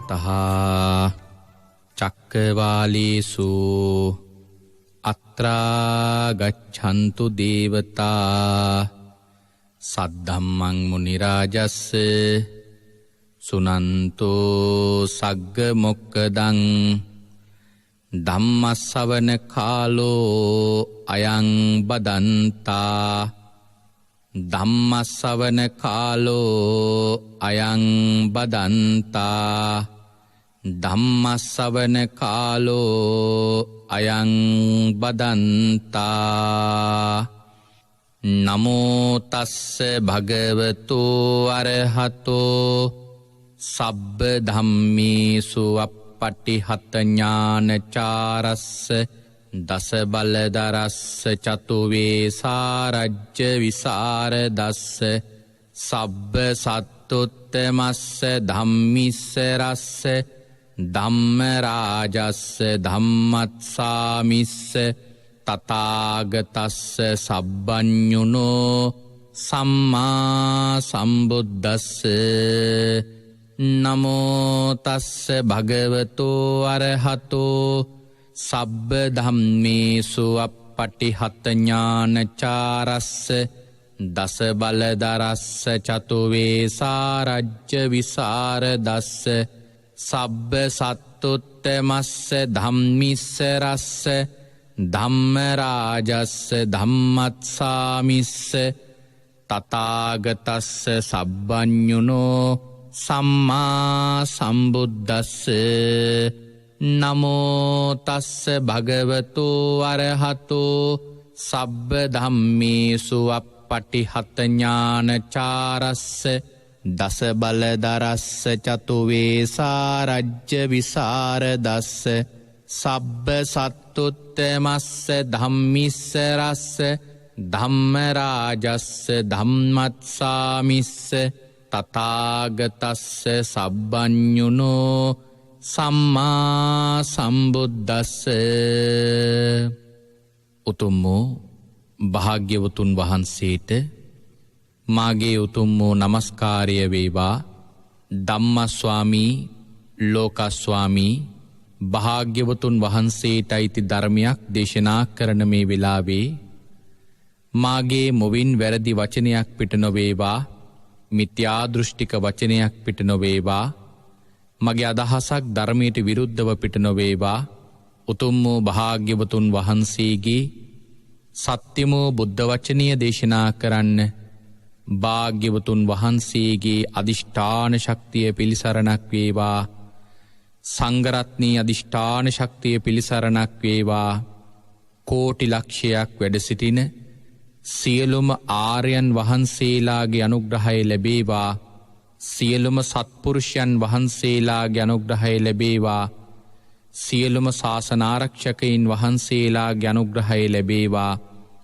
අත්තහා චක්කවාලේසු අත්‍රා ගච්ඡන්තු දේවතා සද්ධම්මං මුනි රාජස්ස සුනන්තෝ සග්ග මොක්කදං ධම්මස්සවන කාලෝ අයං බදන්තා ධම්මස්සවන කාලෝ අයං බදන්තා ධම්මස්සවන කාලෝ අයං බදන්තා නමෝ තස්ස භගවතු අරහතෝ සබ්බ ධම්මේසු අප්පටිහත ඥානචාරස්ස දස බලදරස්ස චතුවේ සාරජ්‍ය විසරදස්ස සබ්බ සත්තුත්තමස්ස ධම්මිස්ස රස්ස ධම්ම රාජස්ස ධම්මත්සාමිස්ස තථාගතස්ස සබ්බඤුනෝ සම්මා සම්බුද්දස්ස නමෝ තස්ස භගවතෝ අරහතෝ සබ්බ ධම්මේසු අප්පටිහත ඥානචාරස්ස දස බලදරස්ස චතුවේ සාරජ්‍ය විසරදස්ස සබ්බ සත්තුත්තමස්ස ධම්මිස්ස රස්ස ධම්ම රාජස්ස ධම්මත්සාමිස්ස තථාගතස්ස සබ්බඤුනෝ සම්මා සම්බුද්දස්ස නමෝ තස්ස භගවතෝ අරහතෝ සබ්බ ධම්මේසු අප්පටිහත ඥානචාරස්ස දස බලදරස්ස චතුවේ සාරජ්‍ය විසරදස්ස සබ්බ සත්තුත්තමස්ස ධම්මිස්ස රස්ස ධම්ම රාජස්ස ධම්මත්සාමිස්ස තථාගතස්ස සබ්බඤුනෝ සම්මා සම්බුද්දස්ස උතුම් වූ භාග්‍යවතුන් වහන්සේට මාගේ උතුම් වූ නමස්කාරය වේවා. ධම්මස්වාමී ලෝකස්වාමී භාග්‍යවතුන් වහන්සේට අයිති ධර්මයක් දේශනා කරන මේ වෙලාවේ මාගේ මුවින් වැරදි වචනයක් පිට නොවේවා, මිත්‍යා දෘෂ්ටික වචනයක් පිට නොවේවා, මගේ අදහසක් ධර්මයට විරුද්ධව පිට නොවේවා. උතුම් වූ භාග්‍යවතුන් වහන්සේගේ සත්‍යම බුද්ධ වචනය දේශනා කරන්න භාග්‍යවතුන් වහන්සේගේ අධිෂ්ඨාන ශක්තිය පිළිසරණක් වේවා. සංඝරත්නයේ අධිෂ්ඨාන ශක්තිය පිළිසරණක් වේවා. කෝටි ලක්ෂයක් වැඩ සිටින සියලුම ආර්යයන් වහන්සේලාගේ අනුග්‍රහය ලැබේවා. සියලුම සත්පුරුෂයන් වහන්සේලාගේ අනුග්‍රහය ලැබේවා. සියලුම ශාසන ආරක්ෂකයින් වහන්සේලාගේ අනුග්‍රහය ලැබේවා.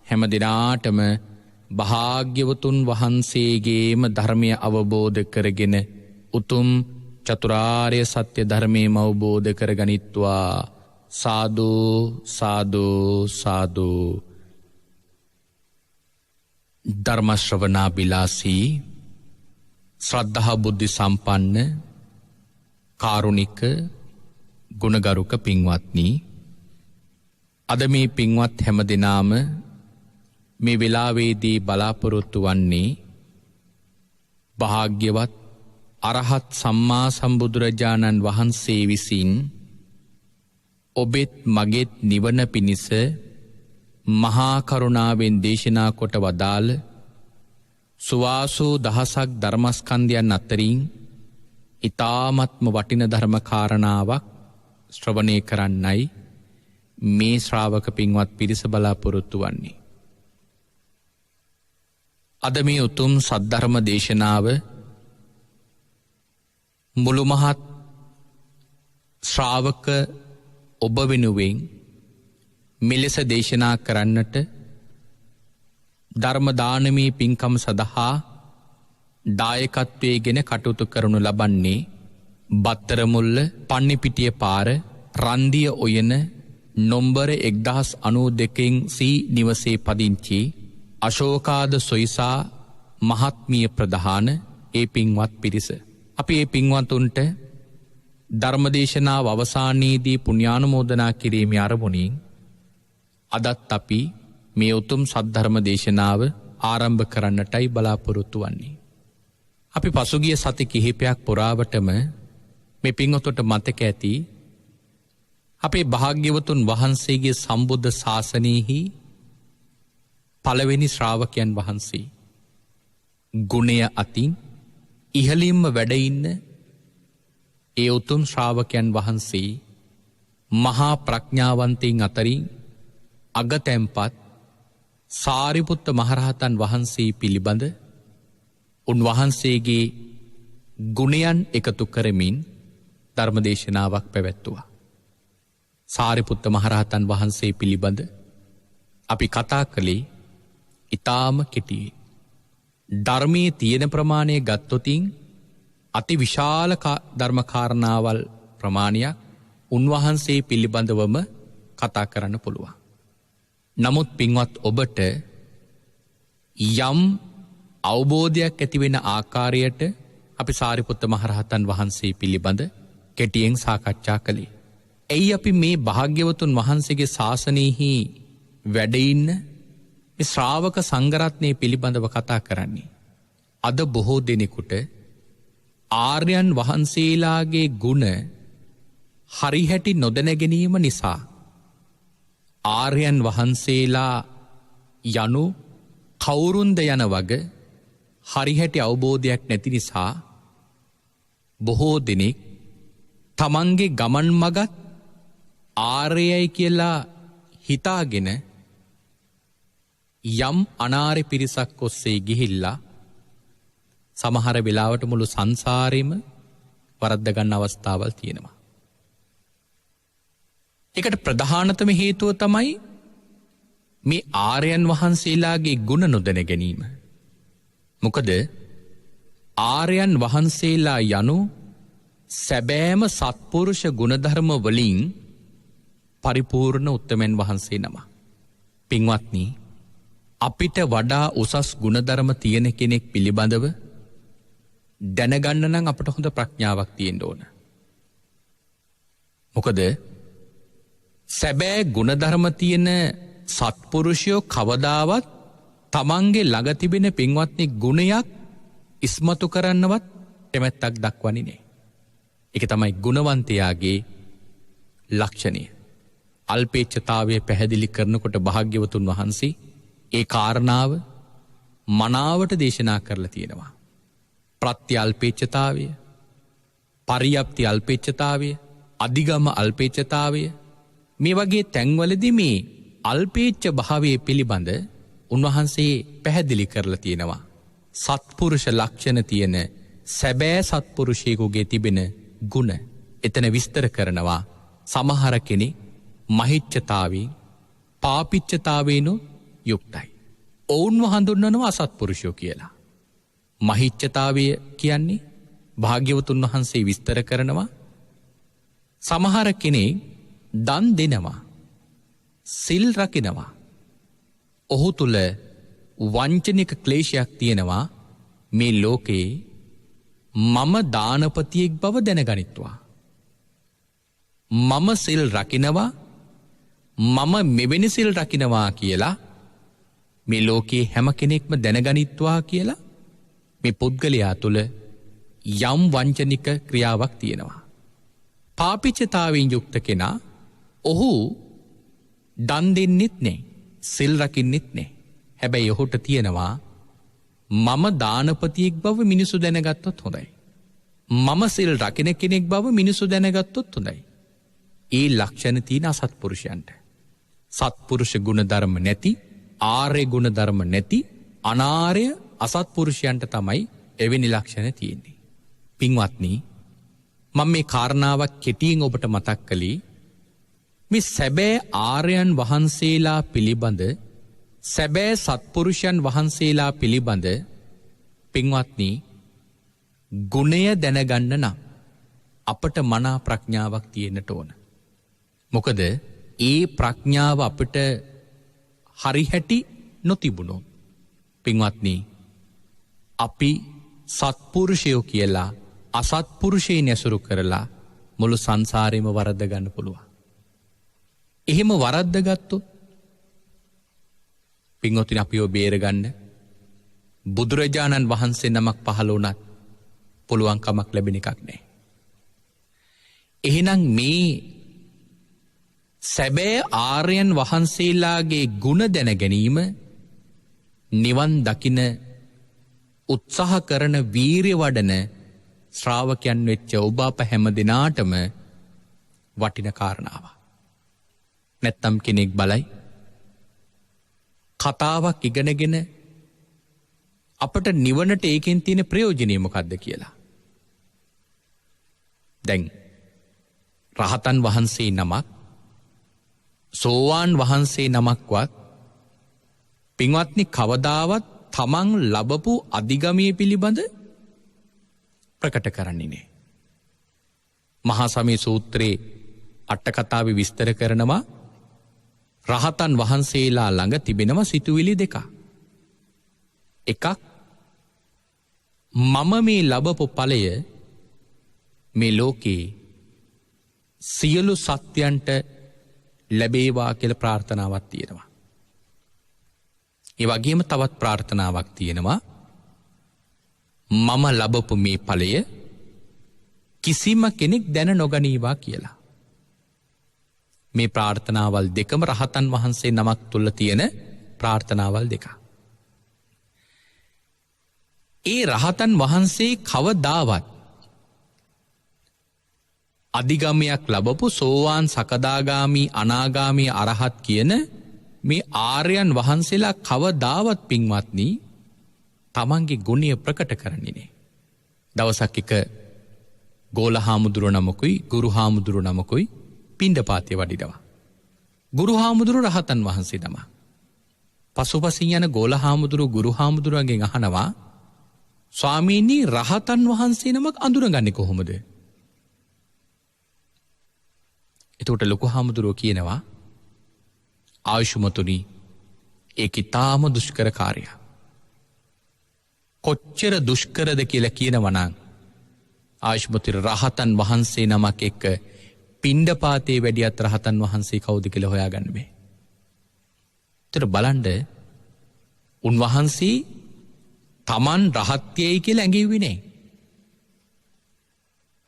හැම දිනාටම භාග්‍යවතුන් වහන්සේගේම ධර්මය අවබෝධ කරගෙන උතුම් චතුරාර්ය සත්‍ය ධර්මයම අවබෝධ කරගනිත්වා. සාදු සාදු සාදු. ධර්ම ශ්‍රවණාබිලාසී ශ්‍රද්ධා බුද්ධ සම්පන්න කාරුණික ගුණගරුක පින්වත්නි, අද මේ පින්වත් හැම දිනාම මේ වෙලාවේදී බලාපොරොත්තු වන්නේ භාග්‍යවත් අරහත් සම්මා සම්බුදුරජාණන් වහන්සේ විසින් ඔබෙත් මගෙත් නිවන පිණිස මහා කරුණාවෙන් දේශනා කොට වදාළ සුවාසූ දහසක් ධර්මස්කන්ධයන් අතරින් ඊ타මත්ම වටින ධර්ම කාරණාවක් ශ්‍රවණය කරන්නයි මේ ශ්‍රාවක පින්වත් පිරිස බලාපොරොත්තු වන්නේ. අද මේ උතුම් සද්ධර්ම දේශනාව මුළු මහත් ශ්‍රාවක ඔබ වෙනුවෙන් මෙලෙස දේශනා කරන්නට ධර්ම දානමී පින්කම සඳහා දායකත්වයේගෙන කටයුතු කරනු ලබන්නේ බත්තරමුල්ල පන්නිපිටිය පාර රන්දිය ඔයන නොම්බර 1092 සී නිවසේ පදිංචි අශෝකාද සොයිසා මහත්මිය ප්‍රධාන ඒ පින්වත් පිරිස. අපි ඒ පින්වතුන්ට ධර්මදේශනාව අවසානයේදී පුණ්‍යානුමෝදනා කිරීමේ අරමුණින් අදත් අපි මේ උතුම් සද්ධර්ම දේශනාව ආරම්භ කරන්නටයි බලාපොරොත්තු වන්නේ. අපි පසුගිය සති කිහිපයක් පුරාවටම මේ පින්වතුන්ට මතක ඇති අපේ භාග්‍යවතුන් වහන්සේගේ සම්බුද්ධ ශාසනයෙහි පළවෙනි ශ්‍රාවකයන් වහන්සේ ගුණය අතින් ඉහළින්ම වැඩ ඉන්න ඒ උතුම් ශ්‍රාවකයන් වහන්සේ මහා ප්‍රඥාවන්තයින් අතරින් අගතැන්පත් සාරිපුත්ත මහරහතන් වහන්සේ පිළිබඳ උන්වහන්සේගේ ගුණයන් එකතු කරමින් ධර්මදේශනාවක් පැවැත්තුවා. සාරිපුත්ත මහරහතන් වහන්සේ පිළිබඳ අපි කතා කළේ ඉතාම කෙටියේ. ධර්මයේ තියෙන ප්‍රමාණය ගත්තොතින් අති විශාල ධර්මකාරණාවල් ප්‍රමාණයක් උන්වහන්සේ පිළිබඳවම කතා කරන්න පුළුවන්. නමුත් පින්වත් ඔබට යම් අවබෝධයක් ඇතිවෙන ආකාරයට අපි සාරිපුත්ත මහරහතන් වහන්සේ පිළිබඳ කෙටියෙන් සාකච්ඡා කළේ. ඇයි අපි මේ භාග්‍යවතුන් වහන්සේගේ ශාසනයෙහි වැඩඉන්න මේ ශ්‍රාවක සංඝරත්නය පිළිබඳව කතා කරන්නේ. අද බොහෝ දෙනෙකුට ආර්යයන් වහන්සේලාගේ ගුණ හරිහැටි නොදැන ගැනීම නිසා ආර්යයන් වහන්සේලා යනු කවුරුන්ද යන වග හරිහැටි අවබෝධයක් නැති නිසා බොහෝ දෙනෙක් තමන්ගේ ගමන් මගත් ආර්යයි කියලා හිතාගෙන යම් අනාරි පිරිසක් ඔස්සේ ගිහිල්ලා සමහර වෙලාවට මුළු සංසාරෙම වරද්දගන්න අවස්ථාවල් තියෙනවා. එකට ප්‍රධානතම හේතුව තමයි මේ ආර්යයන් වහන්සේලාගේ ගුණ නොදැන ගැනීම. මොකද ආර්යයන් වහන්සේලා යනු සැබෑම සත්පුරුෂ ගුණධර්ම වලින් පරිපූර්ණ උත්තමයන් වහන්සේ නම. පින්වත්නි, අපිට වඩා උසස් ගුණධර්ම තියෙන කෙනෙක් පිළිබඳව දැනගන්න නම් අපට හොඳ ප්‍රඥාවක් තියෙන්න ඕන. මොකද සැබෑ ගුණධර්ම තියෙන සත්පුරුෂයෝ කවදාවත් තමන්ගේ ළඟ තිබෙන පින්වත්නි ගුණයක් ඉස්මතු කරන්නවත් කැමැත්තක් දක්වන්නේ නෑ. ඒක තමයි ගුණවන්තයාගේ ලක්ෂණය. අල්පේච්ඡතාවය පැහැදිලි කරනකොට භාග්‍යවතුන් වහන්සේ ඒ කාරණාව මනාවට දේශනා කරලා තියෙනවා. ප්‍රත්‍ය අල්පේච්ඡතාවය, පරියප්ති අල්පේච්ඡතාවය, අධිගම අල්පේච්ඡතාවය, මේ වගේ තැන්වලදී මේ අල්පේච්ඡ භාවයේ පිළිබඳ උන්වහන්සේ පැහැදිලි කරලා තියෙනවා. සත්පුරුෂ ලක්ෂණ තියෙන සැබෑ සත්පුරුෂයෙකුගේ තිබෙන ගුණ එතන විස්තර කරනවා. සමහර කෙනෙක් මහිච්ඡතාවයෙන් පාපිච්ඡතාවයෙන් යුක්තයි. ඔවුන්ව හඳුන්වනවා අසත්පුරුෂයෝ කියලා. මහිච්ඡතාවය කියන්නේ භාග්‍යවතුන් වහන්සේ විස්තර කරනවා සමහර කෙනෙක් දන් දෙනවා, සිල් රකිනවා, ඔහු තුල වංචනික ක්ලේශයක් තියෙනවා. මේ ලෝකේ මම දානපතියෙක් බව දැනගනිත්වා, මම සිල් රකිනවා, මම මෙවැනි සිල් රකිනවා කියලා මේ ලෝකේ හැම කෙනෙක්ම දැනගනිත්වා කියලා මේ පුද්ගලයා තුළ යම් වංචනික ක්‍රියාවක් තියෙනවා. පාපිච්ඡතාවයෙන් යුක්ත කෙනා ඔහු දන් දෙන්නෙත් නෑ, සිල් රකින්නෙත් නෑ. හැබැයි ඔහුට තියෙනවා මම දානපතියෙක් බව මිනිසු දැනගත්තොත් හොඳයි, මම සිල් රකින කෙනෙක් බව මිනිසු දැනගත්තොත් හොඳයි. ඒ ලක්ෂණ තියෙන අසත්පුරුෂයන්ට. සත්පුරුෂ ගුණධර්ම නැති, ආර්ය ගුණධර්ම නැති අනාර්ය අසත්පුරුෂයන්ට තමයි එවැනි ලක්ෂණ තියෙන්නේ. පින්වත්නි, මම මේ කාරණාවක් කෙටියෙන් ඔබට මතක් කළේ මේ සැබෑ ආර්යයන් වහන්සේලා පිළිබඳ, සැබෑ සත්පුරුෂයන් වහන්සේලා පිළිබඳ පින්වත්නි ගුණය දැනගන්න නම් අපට මනා ප්‍රඥාවක් තියෙන්නට ඕන. මොකද ඒ ප්‍රඥාව අපිට හරිහැටි නොතිබුණොත් පින්වත්නි අපි සත්පුරුෂයෝ කියලා අසත්පුරුෂයන් ඇසුරු කරලා මුළු සංසාරෙම වරද්ද ගන්න පුළුවන්. එහෙම වරද්ද ගත්තොත් පින්වතුනි අපිව බේරගන්න බුදුරජාණන් වහන්සේ නමක් පහළ වුණත් පුළුවන් කමක් ලැබෙන එකක් නෑ. එහෙනම් මේ සැබෑ ආර්යයන් වහන්සේලාගේ ගුණ දැන ගැනීම නිවන් දකින උත්සාහ කරන වීරිය වඩන ශ්‍රාවකයන් වෙච්ච ඔබ අප හැම දෙනාටම වටින කාරණාවක්. නැත්තම් කෙනෙක් බලයි කතාවක් ඉගෙනගෙන අපට නිවනට ඒකෙන් තියෙන ප්‍රයෝජනය මොකක්ද කියලා. දැන් රහතන් වහන්සේ නමක් සෝවාන් වහන්සේ නමක්වත් පින්වත්නි කවදාවත් තමන් ලබපු අධිගමය පිළිබඳ ප්‍රකට කරන්නේ නෑ. මහා සමය සූත්‍රයේ අට කතාවේ විස්තර කරනවා රහතන් වහන්සේලා ළඟ තිබෙනවා සිතුවිලි දෙකක්. එකක් මම මේ ලබපු ඵලය මේ ලෝකේ සියලු සත්‍යයන්ට ලැබේවා කියලා ප්‍රාර්ථනාවක් තියෙනවා. ඒ වගේම තවත් ප්‍රාර්ථනාවක් තියෙනවා මම ලබපු මේ ඵලය කිසිම කෙනෙක් දැන නොගනීවා කියලා. මේ ප්‍රාර්ථනාවල් දෙකම රහතන් වහන්සේ නමක් තුල තියෙන ප්‍රාර්ථනාවල් දෙක. ඒ රහතන් වහන්සේ කවදාවත් අධිගමයක් ලබපු සෝවාන් සකදාගාමි අනාගාමි අරහත් කියන මේ ආර්යයන් වහන්සේලා කවදාවත් පින්වත්නි තමන්ගේ ගුණය ප්‍රකට කරන්නේ නෑ. දවසක් එක ගෝල හාමුදුරුව නමකුයි ගුරු හාමුදුරුව නමකුයි පිණ්ඩපාතේ වඩිනවා. ගුරු හාමුදුරුව රහතන් වහන්සේ නම. පසුපසින් යන ගෝල හාමුදුරුව ගුරු හාමුදුරුවන්ගෙන් අහනවා ස්වාමීනි රහතන් වහන්සේ නමක් අඳුරගන්නේ කොහොමද? එතකොට ලොකු හාමුදුරුව කියනවා ආයුෂ්මතුනි ඒක ඊටාම දුෂ්කර කාර්යයක්. කොච්චර දුෂ්කරද කියලා කියනවනම් ආයුෂ්මතුනි රහතන් වහන්සේ නමක් එක්ක පිණ්ඩපාතේ වැඩියත් රහතන් වහන්සේ කවුද කියලා හොයාගන්න බෑ. ඒතර බලන්න උන්වහන්සේ තමන් රහත්යයි කියලා ඇඟෙව්වේ නෑ.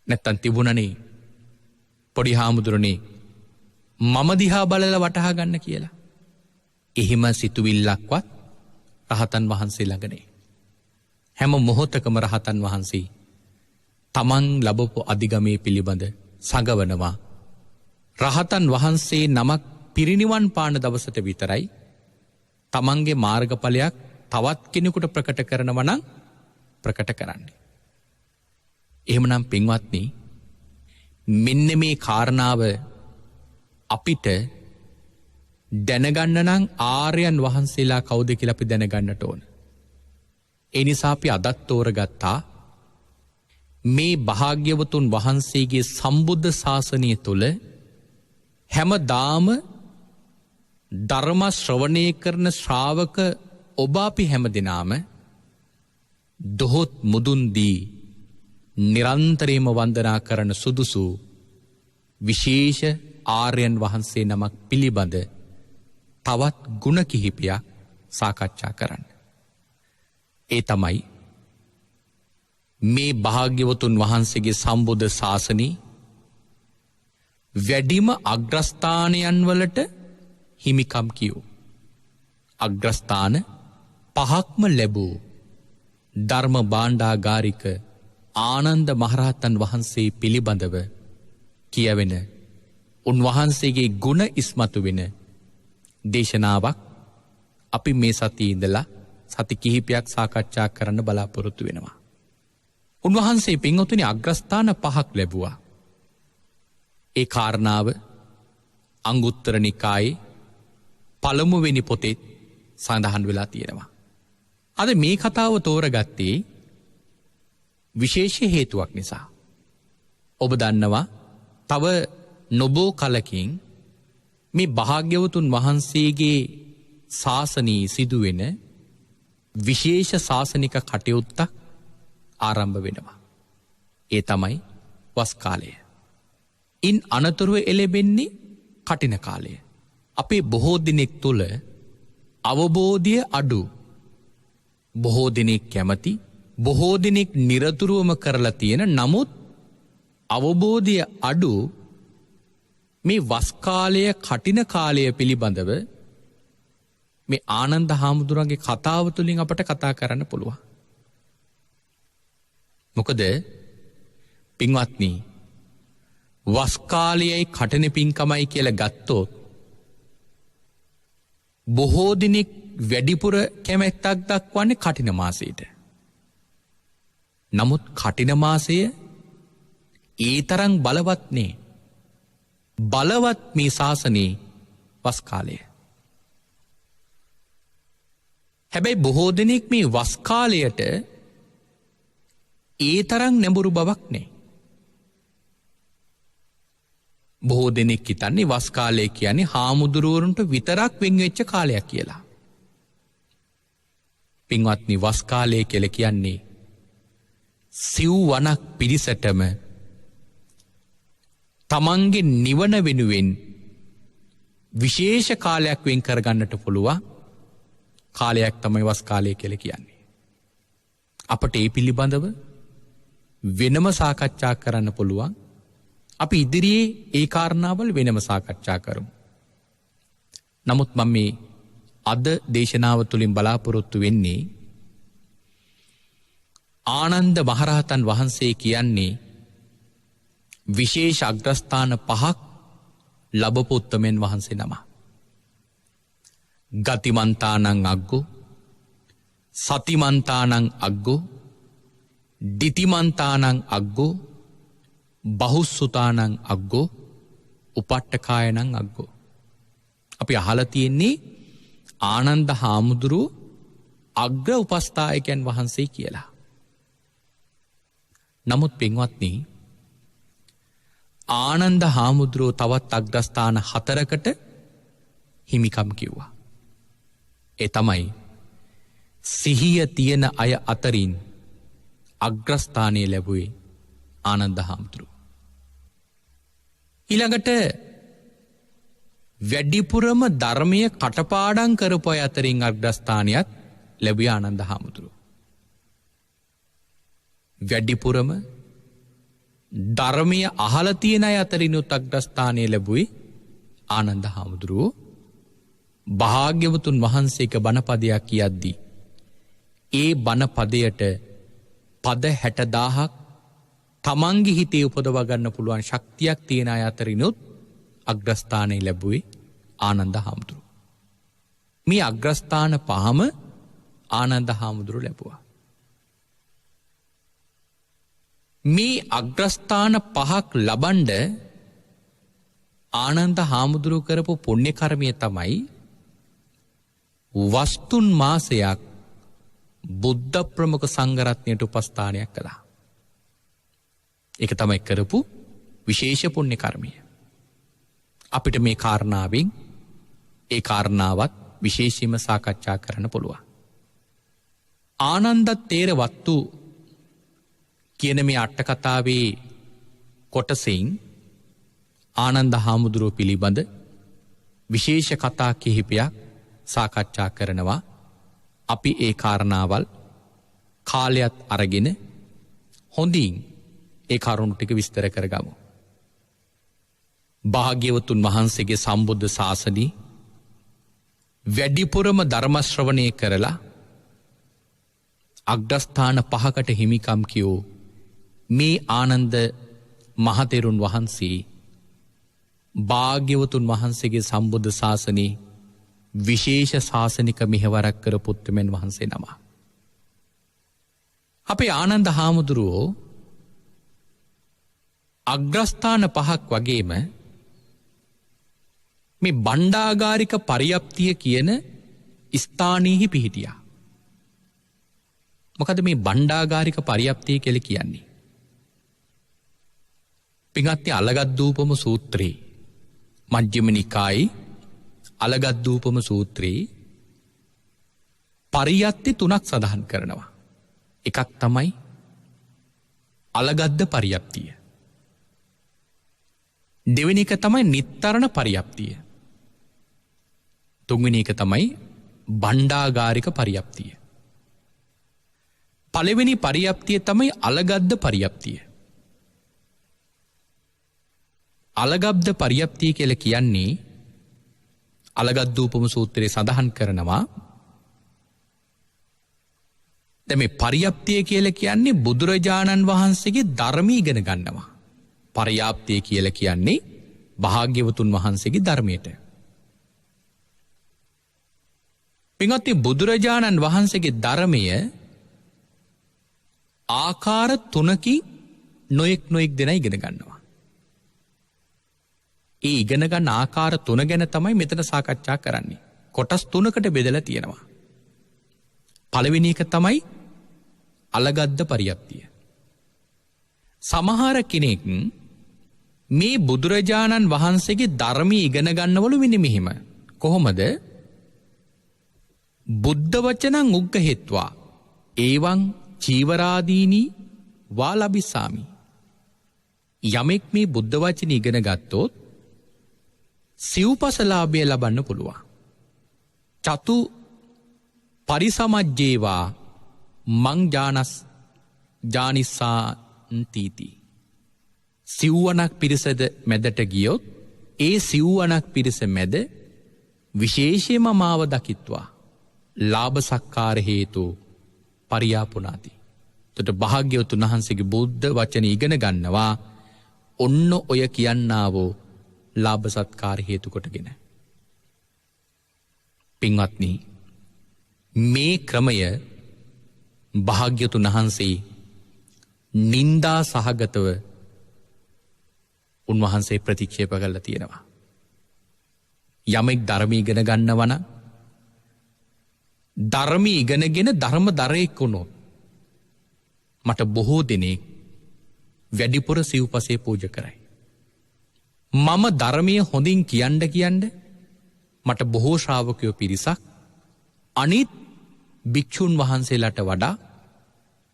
නැත්තම් තිබුණනේ පොඩි හාමුදුරනේ මම දිහා බලලා වටහා ගන්න කියලා. එහෙම සිතුවිල්ලක්වත් රහතන් වහන්සේ ළඟ නෑ. හැම මොහොතකම රහතන් වහන්සේ තමන් ලැබපු අධිගමයේ පිළිබඳ සඟවනවා. රහතන් වහන්සේ නමක් පිරිනිවන් පාන දවසට විතරයි තමන්ගේ මාර්ගඵලයක් තවත් කෙනෙකුට ප්‍රකට කරනවා නම් ප්‍රකට කරන්නේ. එහෙමනම් පින්වත්නි මෙන්න මේ කාරණාව අපිට දැනගන්න නම් ආර්යයන් වහන්සේලා කවුද කියලා අපි දැනගන්නට ඕන. ඒ නිසා අපි අදත් තෝරගත්තා මේ භාග්‍යවතුන් වහන්සේගේ සම්බුද්ධ ශාසනය තුල හැමදාම ධර්ම ශ්‍රවණය කරන ශ්‍රාවක ඔබ අපි හැමදෙනාම දොහොත් මුදුන් දී නිරන්තරයෙන්ම වන්දනා කරන සුදුසු විශේෂ ආර්යයන් වහන්සේ නමක් පිළිබඳ තවත් ගුණ කිහිපයක් සාකච්ඡා කරන්න. ඒ තමයි මේ භාග්‍යවතුන් වහන්සේගේ සම්බුද්ධ ශාසනයේ වැඩිම අග්‍රස්ථානයන් වලට හිමිකම් කියෝ. අග්‍රස්ථාන පහක්ම ලැබූ ධර්ම භාණ්ඩාගාරික ආනන්ද මහරහතන් වහන්සේ පිළිබඳව කියවෙන උන්වහන්සේගේ ගුණ ඉස්මතු වෙන දේශනාවක් අපි මේ සතියේ ඉඳලා සති කිහිපයක් සාකච්ඡා කරන්න බලාපොරොත්තු වෙනවා. උන්වහන්සේ පින්වතුනි අග්‍රස්ථාන පහක් ලැබුවා. ඒ කාරණාව අංගුත්තර නිකායේ පළමුවෙනි පොතේ සඳහන් වෙලා තියෙනවා. අද මේ කතාව තෝරගත්තේ විශේෂ හේතුවක් නිසා. ඔබ දන්නවා තව නොබෝ කලකින් මේ භාග්‍යවතුන් වහන්සේගේ ශාසනයේ සිදුවෙන විශේෂ ශාසනික කටයුත්තක් ආරම්භ වෙනවා. ඒ තමයි වස් කාලය. ඉන් අනතුරුව එළෙබෙන්නේ කටින කාලය. අපේ බොහෝ දෙනෙක් තුළ අවබෝධය අඩු. බොහෝ දෙනෙක් කැමති, බොහෝ දෙනෙක් නිරතුරුවම කරලා තියෙන, නමුත් අවබෝධය අඩු මේ වස්කාලය කටින කාලය පිළිබඳව මේ ආනන්ද හාමුදුරුවන්ගේ කතාව තුළින් අපට කතා කරන්න පුළුවන්. මොකද පින්වත්නි, වස්කාලයයි කටන පින්කමයි කියලා ගත්තොත් බොහෝ දිනෙක් වැඩිපුර කැමැත්තක් දක්වන්නේ කටින මාසයට. නමුත් කටින මාසය ඒ තරම් බලවත් නේ. බලවත් මේ ශාසනයේ වස්කාලය. හැබැයි බොහෝ දෙනෙක් මේ වස්කාලයට ඒ තරම් නැඹුරු බවක් නෑ. බොහෝ දෙනෙක් හිතන්නේ වස්කාලය කියන්නේ හාමුදුරුවරුන්ට විතරක් වෙන්වෙච්ච කාලයක් කියලා. පින්වත්නි, වස්කාලය කියලා කියන්නේ සිව්වනක් පිරිසටම තමන්ගේ නිවන වෙනුවෙන් විශේෂ කාලයක් වෙන් කරගන්නට පුළුවන් කාලයක් තමයි වස්කාලය කියලා කියන්නේ. අපට ඒ පිළිබඳව වෙනම සාකච්ඡා කරන්න පුළුවන්. අපි ඉදිරියේ ඒ කාරණාවල් වෙනම සාකච්ඡා කරමු. නමුත් මම මේ අද දේශනාව තුළින් බලාපොරොත්තු වෙන්නේ ආනන්ද මහරහතන් වහන්සේ කියන්නේ විශේෂ අග්‍රස්ථාන 5ක් ලැබපු උත්තමයන් වහන්සේ නම. ගතිමන්තානං අග්ගෝ, සතිමන්තානං අග්ගෝ, දිතිමන්තානං අග්ගෝ, බහුස්සුතානං අග්ගෝ, උපට්ඨකායනං අග්ගෝ. අපි අහලා තියෙන්නේ ආනන්ද හාමුදුරුවෝ අග්‍ර උපස්ථායකයන් වහන්සේ කියලා. නමුත් පින්වත්නි, ආනන්ද හාමුදුරුවෝ තවත් අග්‍රස්ථාන 4කට හිමිකම් කිව්වා. ඒ තමයි සිහිය තියෙන අය අතරින් අග්‍රස්ථානය ලැබුවේ ආනන්ද හාමුදුරුවෝ. ඊළඟට වැඩිපුරම ධර්මය කටපාඩම් කරපු අය අතරින් අග්‍රස්ථානයක් ලැබුවේ ආනන්ද හාමුදුරුවෝ. වැඩිපුරම ධර්මය අහලා තියෙන අය අතරිනුත් අග්‍රස්ථානය ලැබුවේ ආනන්ද හාමුදුරුවෝ. භාග්‍යවතුන් වහන්සේක බණපදයක් කියද්දී ඒ බණපදයට පද 60000ක් තමන්ගේ හිතේ උපදව ගන්න පුළුවන් ශක්තියක් තියෙන අය අතරිනුත් අග්‍රස්ථානය ලැබුවේ ආනන්ද හාමුදුරුවෝ. මේ අග්‍රස්ථාන 5ම ආනන්ද හාමුදුරුවෝ ලැබුවා. මේ අග්‍රස්ථාන 5ක් ලබන්ඩ ආනන්ද හාමුදුරුවෝ කරපු පුණ්‍ය කර්මය තමයි වස්තුන් මාසයක් බුද්ධ ප්‍රමුඛ සංඝරත්නයට උපස්ථානයක් කළා. ඒක තමයි කරපු විශේෂ පුණ්‍ය කර්මය. අපිට මේ කාරණාවෙන් ඒ කාරණාවත් විශේෂයෙන්ම සාකච්ඡා කරන්න පුළුවන්. ආනන්ද තේරවත්තු කියන මේ අට කතාවේ කොටසින් ආනන්ද හාමුදුරුවෝ පිළිබඳ විශේෂ කතා කිහිපයක් සාකච්ඡා කරනවා. අපි ඒ කාරණාවල් කාලයත් අරගෙන හොඳින් ඒ කරුණු ටික විස්තර කරගමු. භාග්‍යවතුන් වහන්සේගේ සම්බුද්ධ ශාසනයේ වැඩිපුරම ධර්ම ශ්‍රවණය කරලා අග්‍රස්ථාන 5කට හිමිකම් කියෝ මේ ආනන්ද මහතෙරුන් වහන්සේ භාග්‍යවතුන් වහන්සේගේ සම්බුද්ධ ශාසනයේ විශේෂ ශාසනික මෙහෙවරක් කරපු උත්තමයන් වහන්සේ නම. අපේ ආනන්ද හාමුදුරුවෝ අග්‍රස්ථාන 5ක් වගේම මේ බණ්ඩාගාරික පරියප්තිය කියන ස්ථානයෙහි පිහිටියා. මොකද මේ බණ්ඩාගාරික පරියප්තිය කියලා කියන්නේ? පින්වත්නි, අලගද්දූපම සූත්‍රයේ මජ්ක්‍ධිම නිකායේ අලගද්දූපම සූත්‍රයේ පරියත්ති 3ක් සඳහන් කරනවා. එකක් තමයි අලගද්ද පරියප්තිය. දෙවෙනි එක තමයි නිත්තරණ පරියප්තිය. තුන්වෙනි එක තමයි බණ්ඩාගාරික පරියප්තිය. පළවෙනි පරියප්තිය තමයි අලගද්ද පරියප්තිය. අලගබ්ද පරියප්තිය කියලා කියන්නේ අලගද්දූපම සූත්‍රයේ සඳහන් කරනවා දැන් මේ පරියප්තිය කියලා කියන්නේ බුදුරජාණන් වහන්සේගේ ධර්මය ඉගෙන ගන්නවා. පරියාප්තිය කියලා කියන්නේ භාග්‍යවතුන් වහන්සේගේ ධර්මයට. පින්වත්නි බුදුරජාණන් වහන්සේගේ ධර්මය ආකාර තුනකින් නොයෙක් දෙනා ඉගෙන ගන්නවා. ඒ ඉගෙන ගන්න ආකාර තුන ගැන තමයි මෙතන සාකච්ඡා කරන්නේ. කොටස් තුනකට බෙදලා තියෙනවා. පළවෙනි එක තමයි අලගද්ද පරියප්තිය. සමහර කෙනෙක් මේ බුදුරජාණන් වහන්සේගේ ධර්මය ඉගෙන ගන්නවලු මෙන්න මෙහිම. කොහොමද? බුද්ධ වචනං උග්ගහෙත්වා ඒවං චීවරාදීනී වා ලබිසාමි. යමෙක් මේ බුද්ධ වචන ඉගෙන ගත්තොත් සිව්පසලාභය ලබන්න පුළුවන්. චතු පරිසමජ්ජේවා මං ජානිස්සාන්තීති. සිව්වනක් පිරිසද මැදට ගියොත් ඒ සිව්වනක් පිරිස මැද විශේෂයම මාව දකිත්වා ලාභ සක්කාර හේතු පරියාපුනාති. තොට භාග්‍යවතුන් වහන්සේගේ බුද්ධ වචන ඉගෙන ගන්නවා ඔන්න ඔය කියන්නාවෝ ලාභ සත්කාර හේතු කොටගෙන. පින්වත්නි මේ ක්‍රමය භාග්‍යවතුන් වහන්සේ නින්දා සහගතව උන්වහන්සේ ප්‍රතික්ෂේප කරලා තියෙනවා. යමෙක් ධර්මය ඉගෙන ගන්නවන ධර්මය ඉගෙනගෙන ධර්ම දරයෙක් වුණොත් මට බොහෝ දෙනෙක් වැඩිපුර සිව්පසේ පූජ කරයි. මම ධර්මය හොඳින් කියන්න මට බොහෝ ශ්‍රාවකයෝ පිරිසක් අනිත් භික්ෂුන් වහන්සේලාට වඩා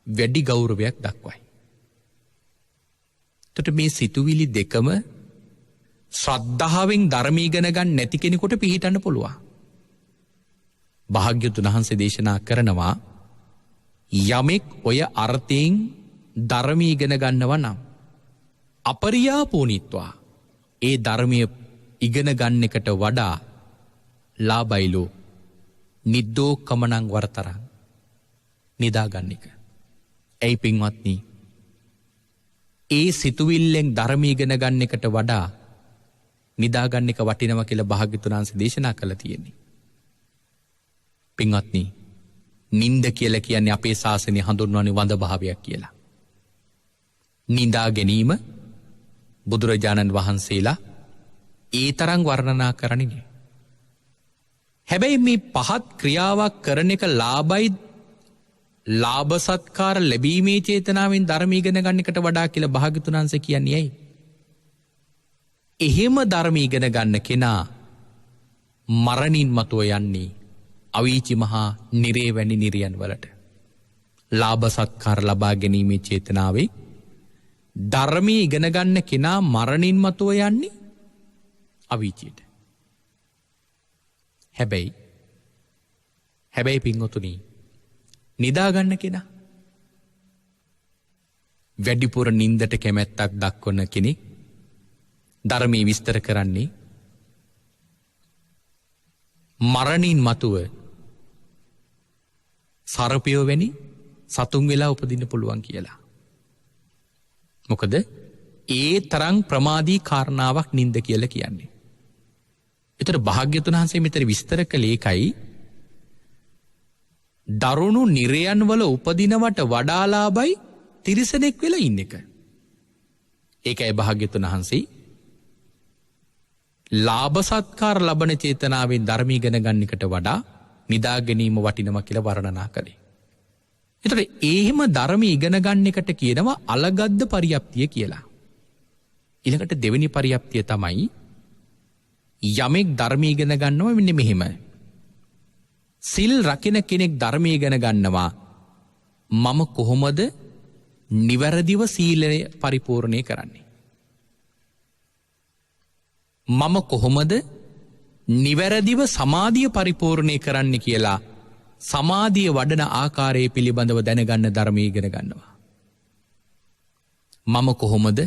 වැඩි ගෞරවයක් දක්වයි. තොට මේ සිතුවිලි දෙකම ශ්‍රද්ධාවෙන් ධර්මය ඉගෙන ගන්න නැති කෙනෙකුට පිහිටන්න පුළුවන්. භාග්‍යවතුන් වහන්සේ දේශනා කරනවා යමෙක් ඔය අර්ථයෙන් ධර්මය ඉගෙන ගන්නව නම් අපරියාපෝනිත්වා ඒ ධර්මය ඉගෙන ගන්න එකට වඩා ලාබයිලෝ නිද්දෝ කමනං වරතරං නිදාගන්න එක. ඇයි පින්වත්නි ඒ සිතුවිල්ලෙන් ධර්මය ඉගෙන ගන්න එකට වඩා නිදාගන්න එක වටිනව කියලා භාග්‍යවතුන් වහන්සේ දේශනා කළා තියෙන්නේ. පින්වත්නි නින්ද කියලා කියන්නේ අපේ ශාසනය හඳුන්වන්නේ වඳ භාවයක් කියලා. නිදා ගැනීම බුදුරජාණන් වහන්සේලා ඒ තරම් වර්ණනා කරන්නේ නෑ. හැබැයි මේ පහත් ක්‍රියාවක් කරන එක ලාභයි ලාභ සත්කාර ලැබීමේ චේතනාවෙන් ධර්මය ඉගෙන ගන්න එකට වඩා කියලා භාග්‍යවතුන් වහන්සේ කියන්නේ ඇයි? එහෙම ධර්මය ඉගෙන ගන්න කෙනා මරණින් මතුව යන්නේ අවීචි මහා නිරේ වැනි නිරියන් වලට. ලාභ සත්කාර ලබා ගැනීමේ චේතනාවේ ධර්මය ඉගෙන ගන්න කෙනා මරණින් මතුව යන්නේ අවීචියට. හැබැයි පින්වතුනි නිදාගන්න කෙනා වැඩිපුර නින්දට කැමැත්තක් දක්වන කෙනෙක් ධර්මය විස්තර කරන්නේ මරණින් මතුව සර්පයෝ වැනි සතුන් වෙලා උපදින්න පුළුවන් කියලා. මොකද ඒ තරම් ප්‍රමාදී කාරණාවක් නින්ද කියලා කියන්නේ. ඒතර භාග්‍යවතුන් වහන්සේ මෙතන විස්තර කළේ ඒකයි දරුණු නිරයන් වල උපදිනවට වඩා ලාභයි තිරිසනෙක් වෙලා ඉන්න එක. ඒකයි භාග්‍යවතුන් වහන්සේ ලාභ සත්කාර ලබන චේතනාවෙන් ධර්මය ඉගෙන ගන්න එකට වඩා නිදා ගැනීම වටිනවා කියලා වර්ණනා කළේ. එතකොට එහෙම ධර්මය ඉගෙන ගන්න එකට කියනවා අලගද්ද පරියප්තිය කියලා. ඊළඟට දෙවෙනි පරියප්තිය තමයි යමෙක් ධර්මය ඉගෙන ගන්නවා මෙන්න මෙහෙම. සිල් රකින කෙනෙක් ධර්මය ඉගෙන ගන්නවා මම කොහොමද නිවැරදිව සීලය පරිපූර්ණය කරන්නේ. මම කොහොමද නිවැරදිව සමාධිය පරිපූර්ණය කරන්න කියලා සමාධිය වඩන ආකාරයේ පිළිබඳව දැනගන්න ධර්මය ඉගෙන ගන්නවා. මම කොහොමද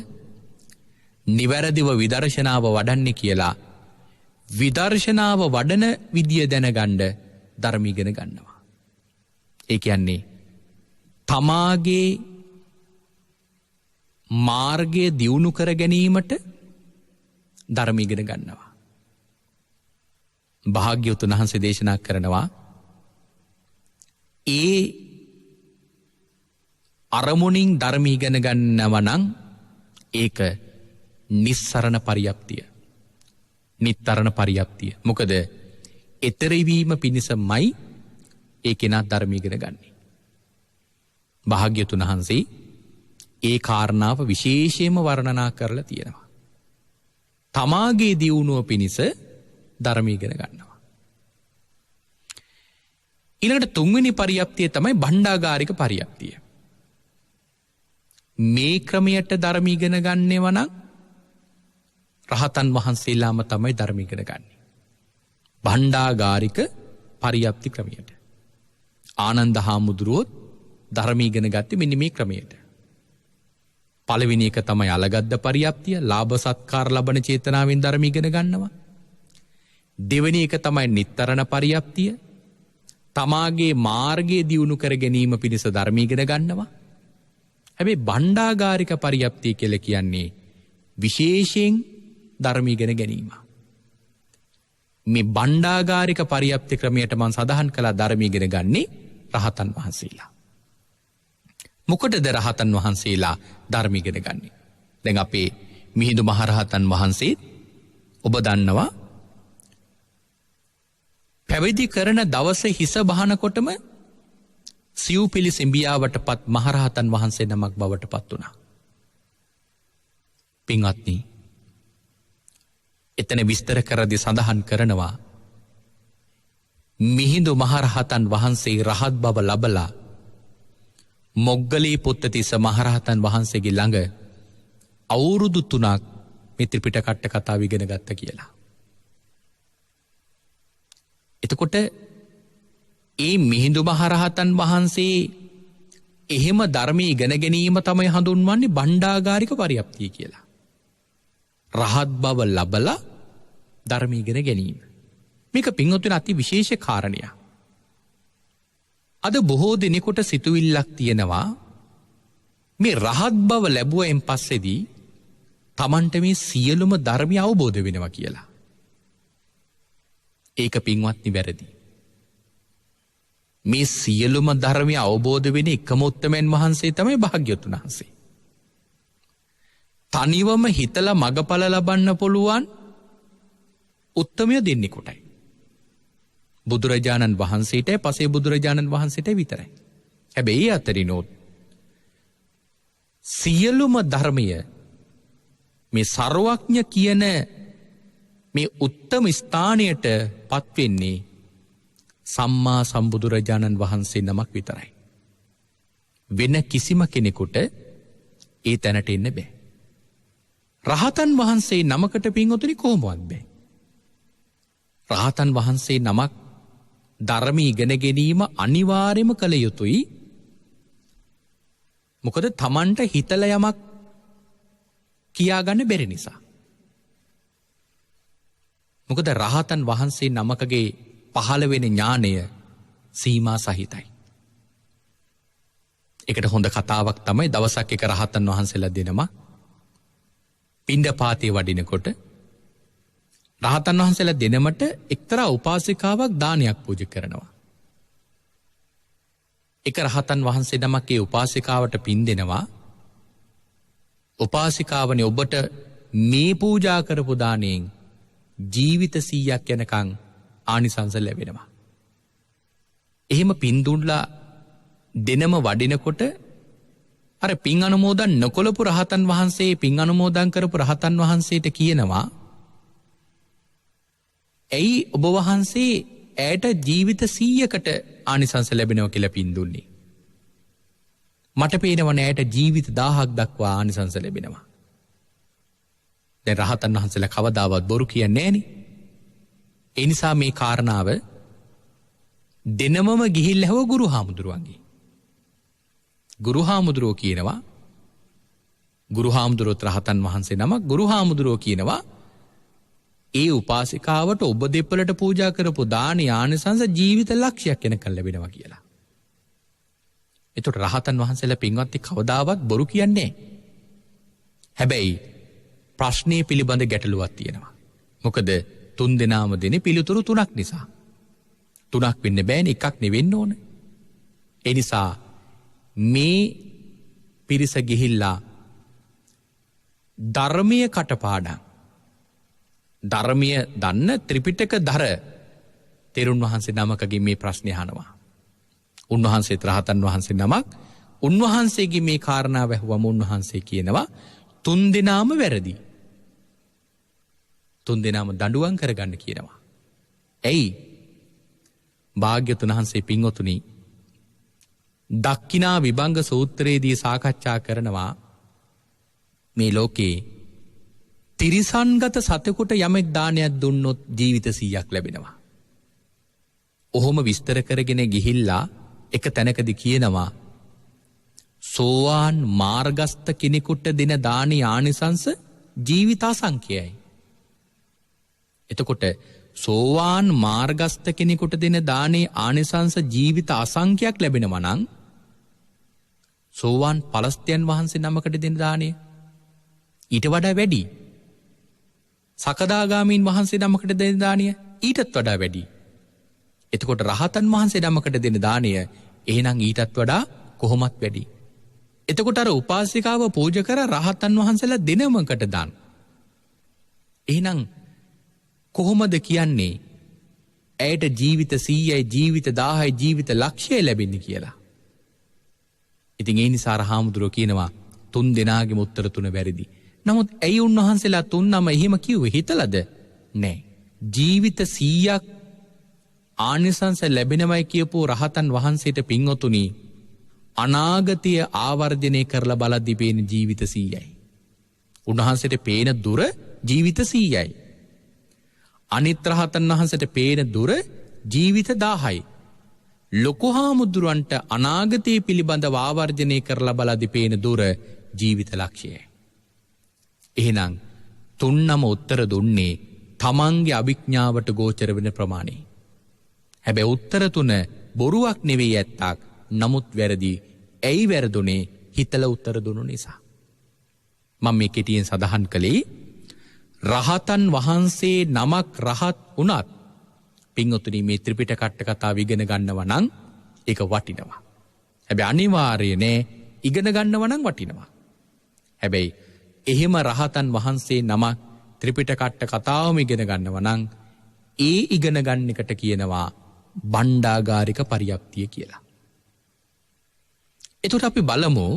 නිවැරදිව විදර්ශනාව වඩන්න කියලා විදර්ශනාව වඩන විදිය දැනගන්න ධර්ම ඉගෙන ගන්නවා. ඒ කියන්නේ තමාගේ මාර්ගය දියුණු කර ගැනීමට ධර්ම ඉගෙන ගන්නවා. භාග්‍යවතුන් වහන්සේ දේශනා කරනවා ඒ අරමුණින් ධර්ම ඉගෙන ගන්නව නම් ඒක නිස්සරණ පරියප්තිය, නිත්තරණ පරියප්තිය. මොකද එතරවීම පිණිසමයි ඒ කෙනා ධර්ම ඉගෙන ගන්නේ. භාග්‍යවතුන් වහන්සේ ඒ කාරණාව විශේෂයෙන්ම වර්ණනා කරලා තියෙනවා. තමාගේ දියුණුව පිණිස ධර්ම ඉගෙන ගන්නවා. ඊළඟට තුන්වෙනි පරියප්තිය තමයි භණ්ඩාගාරික පරියප්තිය. මේ ක්‍රමයට ධර්ම ඉගෙන ගන්නව නම් රහතන් වහන්සේලාම තමයි ධර්ම ඉගෙන ගන්නේ. භණ්ඩාගාරික පරියප්ති ක්‍රමයට. ආනන්ද හාමුදුරුවොත් ධර්ම ඉගෙන ගත්තේ මෙන්න මේ ක්‍රමයට. පළවෙනි එක තමයි අලගද්ද පරියප්තිය, ලාභ සත්කාර ලබන චේතනාවෙන් ධර්ම ඉගෙන ගන්නවා. දෙවෙනි එක තමයි නිත්තරණ පරියප්තිය, තමාගේ මාර්ගය දියුණු කර ගැනීම පිණිස ධර්ම ඉගෙන ගන්නවා. හැබැයි භණ්ඩාගාරික පරියප්තිය කියලා කියන්නේ විශේෂයෙන් ධර්ම ඉගෙන ගැනීම. මේ භණ්ඩාගාරික පරියප්ති ක්‍රමයට මම සඳහන් කළා ධර්ම ඉගෙන ගන්නේ රහතන් වහන්සේලා. මොකටද රහතන් වහන්සේලා ධර්ම ඉගෙන ගන්නේ? දැන් අපේ මිහිඳු මහරහතන් වහන්සේ ඔබ දන්නවා පැවිදි කරන දවසේ හිස බහනකොටම සිව්පිලි සෙඹියාවට පත් මහරහතන් වහන්සේ නමක් බවට පත් වුණා. පින්වත්නි, එතන විස්තර කරදී සඳහන් කරනවා මිහිඳු මහරහතන් වහන්සේ රහත් බව ලබලා මොග්ගලී පුත්තතිස්ස මහරහතන් වහන්සේගේ ළඟ අවුරුදු 3ක් මේ ත්‍රිපිටක කතාව ඉගෙන ගත්ත කියලා. එතකොට ඒ මිහිඳු මහරහතන් වහන්සේ එහෙම ධර්මයේ ඉගෙන ගැනීම තමයි හඳුන්වන්නේ භණ්ඩාගාරික පරියප්තිය කියලා. රහත් බව ලබලා ධර්ම ඉගෙන ගැනීම. මේක පින්වත්නි අති විශේෂ කාරණයක්. අද බොහෝ දෙනෙකුට සිතුවිල්ලක් තියෙනවා මේ රහත් බව ලැබුවෙන් පස්සේදී Tamanට මේ සියලුම ධර්මය අවබෝධ වෙනවා කියලා. ඒක පින්වත්නි වැරදි. මේ සියලුම ධර්මය අවබෝධ වෙන එකම උත්තමයන් වහන්සේ තමයි භාග්‍යවතුන් වහන්සේ. තනිවම හිතලා මගඵල ලබන්න පුළුවන් උත්තමය දෙන්නේ කොටයි. බුදුරජාණන් වහන්සේටයි පසේ බුදුරජාණන් වහන්සේට විතරයි. හැබැයි අතරිනොත් සියලුම ධර්මය මේ සර්වඥ කියන මේ උත්තම ස්ථානයට පත්වෙන්නේ සම්මා සම්බුදුරජාණන් වහන්සේ නමක් විතරයි. වෙන කිසිම කෙනෙකුට ඒ තැනට එන්න බෑ. රහතන් වහන්සේ නමකට පින්වතුනි කොහොමවත් බෑ. රහතන් වහන්සේ නමක් ධර්ම ඉගෙන ගැනීම අනිවාර්යම කළ යුතුයි. මොකද Tamanට හිතලා යමක් කියාගන්න බැරි නිසා. මොකද රහතන් වහන්සේ නමකගේ පහළ වෙන ඥානය සීමා සහිතයි. ඒකට හොඳ කතාවක් තමයි දවසක් එක රහතන් වහන්සේලා දෙනම පිණ්ඩපාතේ වඩිනකොට රහතන් වහන්සේලා දෙනමට එක්තරා උපාසිකාවක් දානයක් පූජා කරනවා. එක රහතන් වහන්සේ නමක් ඒ උපාසිකාවට පින් දෙනවා. උපාසිකාවනේ ඔබට මේ පූජා කරපු දාණයෙන් ජීවිත 100ක් යනකම් ආනිසංස ලැබෙනවා. එහෙම පින් දුන්නා දෙනම වඩිනකොට අර පින් අනුමෝදන් නොකළපු රහතන් වහන්සේ පින් අනුමෝදන් කරපු රහතන් වහන්සේට කියනවා ඇයි ඔබ වහන්සේ ඇයට ජීවිත 100කට ආනිසංස ලැබෙනවා කියලා පින් දුන්නේ? මට පේනවා ඇයට ජීවිත 1000ක් දක්වා ආනිසංස ලැබෙනවා. දැන් රහතන් වහන්සේලා කවදාවත් බොරු කියන්නේ නෑනේ. ඒ නිසා මේ කාරණාව දෙනමම ගිහිල්ලා හව ගුරු හාමුදුරුවන්ගේ. ගුරු හාමුදුරුවෝ කියනවා ගුරු හාමුදුරුවොත් රහතන් වහන්සේ නමක් ගුරු හාමුදුරුවෝ කියනවා ඒ උපාසිකාවට ඔබ දෙපළට පූජා කරපු දාන ආනිසංස ජීවිත ලක්ෂයක් වෙනකන් ලැබෙනවා කියලා. එතකොට රහතන් වහන්සේලා පින්වත්නි කවදාවත් බොරු කියන්නේ නැහැ. හැබැයි ප්‍රශ්නේ පිළිබඳ ගැටලුවක් තියෙනවා. මොකද තුන් දෙනාම දෙනේ පිළිතුරු තුනක් නිසා. තුනක් වෙන්න බෑනේ එකක් නෙවෙන්න ඕන. ඒ නිසා මේ පිරිස ගිහිල්ලා ධර්මීය කටපාඩම් ධර්මීය දන්න ත්‍රිපිටක දර තෙරුන් වහන්සේ නමකගේ මේ ප්‍රශ්නේ අහනවා. උන්වහන්සේත් රහතන් වහන්සේ නමක් උන්වහන්සේගේ මේ කාරණාව ඇහුවම උන්වහන්සේ කියනවා තුන් දෙනාම වැරදි. තුන් දෙනාම දඬුවම් කරගන්න කියනවා. ඇයි? භාග්‍යතුන් වහන්සේ පින්වතුනි දක්ඛිනා විභංග සූත්‍රයේදී සාකච්ඡා කරනවා මේ ලෝකේ තිරිසන්ගත සතෙකුට යමෙක් දානයක් දුන්නොත් ජීවිත 100ක් ලැබෙනවා. ඔහොම විස්තර කරගෙන ගිහිල්ලා එක තැනකදී කියනවා සෝවාන් මාර්ගස්ත කෙනෙකුට දෙන දානි ආනිසංස ජීවිත අසංඛ්‍යයි. එතකොට සෝවාන් මාර්ගස්ත කෙනෙකුට දෙන දානේ ආනිසංස ජීවිත අසංඛ්‍යයක් ලැබෙනවා නම් සෝවාන් පලස්තයන් වහන්සේ නමකට දෙන දානය ඊට වඩා වැඩි. සකදාගාමීන් වහන්සේ නමකට දෙන දානය ඊටත් වඩා වැඩි. එතකොට රහතන් වහන්සේ නමකට දෙන දානය එහෙනම් ඊටත් වඩා කොහොමත් වැඩි. එතකොට අර උපාසිකාව පූජා කර රහතන් වහන්සේලා දෙනමකට දාන. එහෙනම් කොහොමද කියන්නේ ඇයට ජීවිත 100යි ජීවිත 1000යි ජීවිත ලක්ෂය ලැබෙන්නේ කියලා. ඉතින් ඒ නිසා රහාමුදුරුවෝ කියනවා තුන් දෙනාගේම උත්තර තුන වැරදි. නමුත් ඇයි උන්වහන්සේලා තුන්නම එහෙම කිව්වේ හිතලද? නෑ. ජීවිත 100ක් ආනිසංස ලැබෙනවයි කියපු රහතන් වහන්සේට පින්වතුනි අනාගතය ආවර්ජනය කරලා බලද්දී පේන ජීවිත 100යි. උන්වහන්සේට පේන දුර ජීවිත 100යි. අනිත් රහතන් වහන්සේට පේන දුර ජීවිත 1000යි. ලොකු හාමුදුරුවන්ට අනාගතය පිළිබඳව ආවර්ජනය කරලා බලද්දී පේන දුර ජීවිත ලක්ෂයයි. එහෙනම් තුන්නම උත්තර දුන්නේ තමන්ගේ අභිඥාවට ගෝචර වෙන ප්‍රමාණය. හැබැයි උත්තර තුන බොරුවක් නෙවෙයි ඇත්තක්. නමුත් වැරදි. ඇයි වැරදුනේ? හිතලා උත්තර දුන්නු නිසා. මම මේ කෙටියෙන් සඳහන් කළේ රහතන් වහන්සේ නමක් රහත් වුණත් පින්වතුනි මේ ත්‍රිපිටක කතාව ඉගෙන ගන්නවා නම් ඒක වටිනවා. හැබැයි අනිවාර්යය නෑ ඉගෙන ගන්නවා නම් වටිනවා. හැබැයි එහෙම රහතන් වහන්සේ නමක් ත්‍රිපිටක කතාවම ඉගෙන ගන්නවා නම් ඒ ඉගෙන ගන්න එකට කියනවා බණ්ඩාගාරික පරියප්තිය කියලා. එතකොට අපි බලමු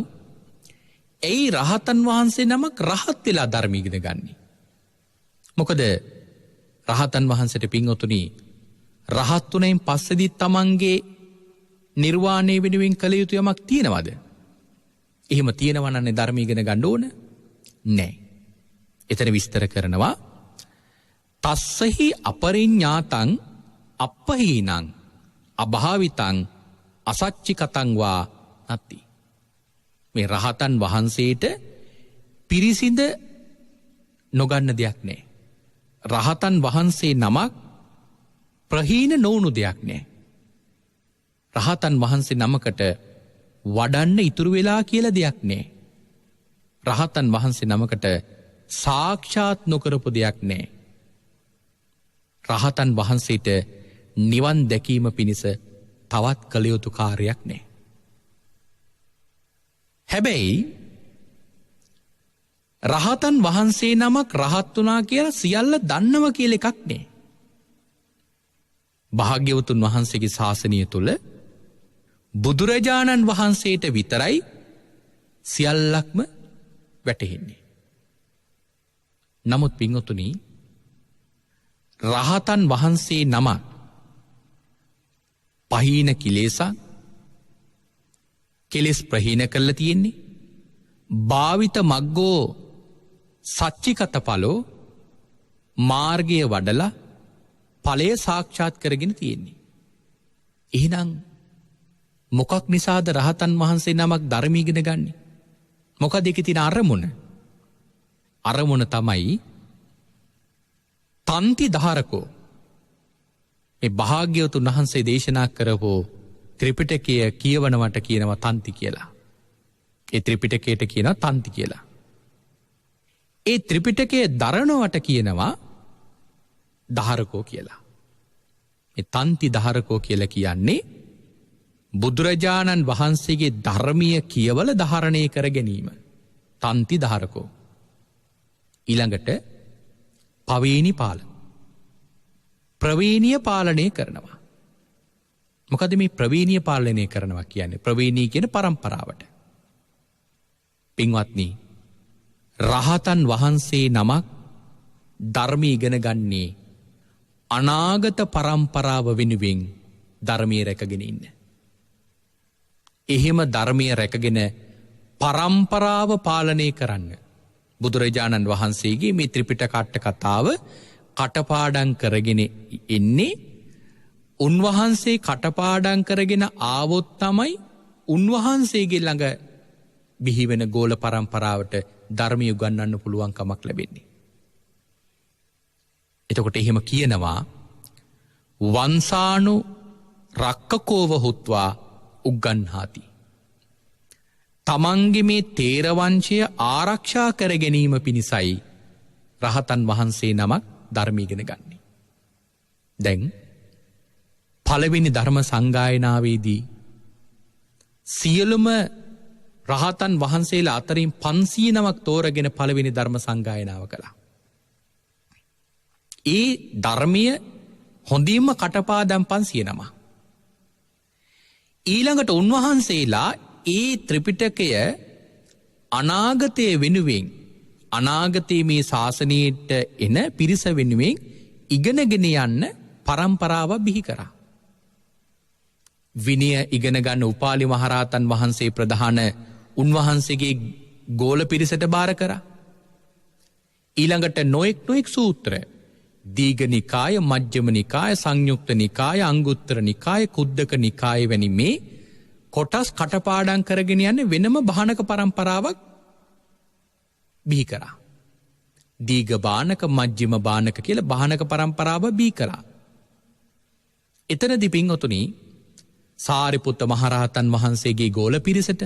ඇයි රහතන් වහන්සේ නමක් රහත් වෙලා ධර්ම ඉගෙන ගන්නේ? මොකද රහතන් වහන්සේට පින්වතුනි රහත් උනෙන් පස්සේදී තමන්ගේ නිර්වාණය වෙනුවෙන් කළ යුතු යමක් තියෙනවද? එහෙම තියෙනවා නම් ධර්ම ඉගෙන ගන්න ඕන නෑ. එතන විස්තර කරනවා තස්සහි අපරිඤ්ඤාතං අප්පහීනං අභාවිතං අසච්චිකතං වා නැති. මේ රහතන් වහන්සේට පිරිසිඳ නොගන්න දෙයක් නෑ. රහතන් වහන්සේ නමක් ප්‍රහීන නොවුණු දෙයක් නෑ. රහතන් වහන්සේ නමකට වඩන්න ඉතුරු වෙලා කියලා දෙයක් නෑ. රහතන් වහන්සේ නමකට සාක්ෂාත් නොකරපු දෙයක් නෑ. රහතන් වහන්සේට නිවන් දැකීම පිණිස තවත් කළ යුතු කාර්යයක් නෑ. හැබැයි රහතන් වහන්සේ නමක් රහත් වුණා කියලා සියල්ල දන්නව කියලා එකක් නෑ. භාග්‍යවතුන් වහන්සේගේ ශාසනය තුල බුදුරජාණන් වහන්සේට විතරයි සියල්ලක්ම වැටහෙන්නේ. නමුත් පින්වතුනි රහතන් වහන්සේ නමක් පහීන කෙලෙස් ප්‍රහීන කරලා තියෙන්නේ. භාවිත මග්ගෝ සච්චිකත පලෝ මාර්ගය වඩලා ඵලය සාක්ෂාත් කරගෙන තියෙන්නේ. එහෙනම් මොකක් නිසාද රහතන් වහන්සේ නමක් ධර්මය ඉගෙන ගන්නේ? මොකද ඒකේ තියෙන අරමුණ? අරමුණ තමයි තන්ති ධාරකෝ. මේ භාග්‍යවතුන් වහන්සේ දේශනා කරපෝ ත්‍රිපිටකය කියවනවට කියනවා තන්ති කියලා. ඒ ත්‍රිපිටකයට කියනවා තන්ති කියලා. ඒ ත්‍රිපිටකයේ දරනවට කියනවා ධාරකෝ කියලා. මේ තන්ති ධාරකෝ කියලා කියන්නේ බුදුරජාණන් වහන්සේගේ ධර්මීය කියවල ධාරණය කර ගැනීම. තන්ති ධාරකෝ. ඊළඟට පවේණි පාලන. ප්‍රවේණීය පාලනය කරනවා. මොකද මේ ප්‍රවේණීය පාලනය කරනවා කියන්නේ? ප්‍රවේණී කියන පරම්පරාවට. පින්වත්නි, රහතන් වහන්සේ නමක් ධර්මය ඉගෙන ගන්නේ අනාගත පරම්පරාව වෙනුවෙන් ධර්මය රැකගෙන ඉන්න. එහෙම ධර්මය රැකගෙන පරම්පරාව පාලනය කරන්න බුදුරජාණන් වහන්සේගේ මේ ත්‍රිපිටක අට කතාව කටපාඩම් කරගෙන එන්නේ. උන්වහන්සේ කටපාඩම් කරගෙන ආවොත් තමයි උන්වහන්සේගේ ළඟ බිහිවෙන ගෝල පරම්පරාවට ධර්මය උගන්වන්න පුළුවන් කමක් ලැබෙන්නේ. එතකොට එහෙම කියනවා වංසානු රක්කකෝව හුත්වා උග්ගන්හාති. තමන්ගේ මේ තේරවංශය ආරක්ෂා කර ගැනීම පිණිසයි රහතන් වහන්සේ නමක් ධර්මය ඉගෙන ගන්නේ. දැන් පළවෙනි ධර්ම සංගායනාවේදී සියලුම රහතන් වහන්සේලා අතරින් 500 තෝරගෙන පළවෙනි ධර්ම සංගායනාව කළා. ඒ ධර්මය හොඳින්ම කටපාඩම් 500. ඊළඟට උන්වහන්සේලා ඒ ත්‍රිපිටකය අනාගතයේ වෙනුවෙන් අනාගතයේ මේ ශාසනයට එන පිරිස වෙනුවෙන් ඉගෙනගෙන යන්න පරම්පරාව බිහි කරා. විනය ඉගෙන ගන්න උපාලි මහරහතන් වහන්සේ ප්‍රධාන උන්වහන්සේගේ ගෝල පිරිසට බාර කරා. ඊළඟට නොයෙක් සූත්‍ර දීඝ නිකාය, මජ්ක්‍ධිම නිකාය, සංයුක්ත නිකාය, අංගුත්තර නිකාය, කුද්දක නිකාය වැනි මේ කොටස් කටපාඩම් කරගෙන යන්නේ වෙනම බාහනක පරම්පරාවක් බිහි කරා. දීඝ බානක, මජ්ක්‍ධිම බානක කියලා බාහනක පරම්පරාව බිහි කරා. එතනදී පින්වතුනි සාරිපුත්ත මහරහතන් වහන්සේගේ ගෝල පිරිසට,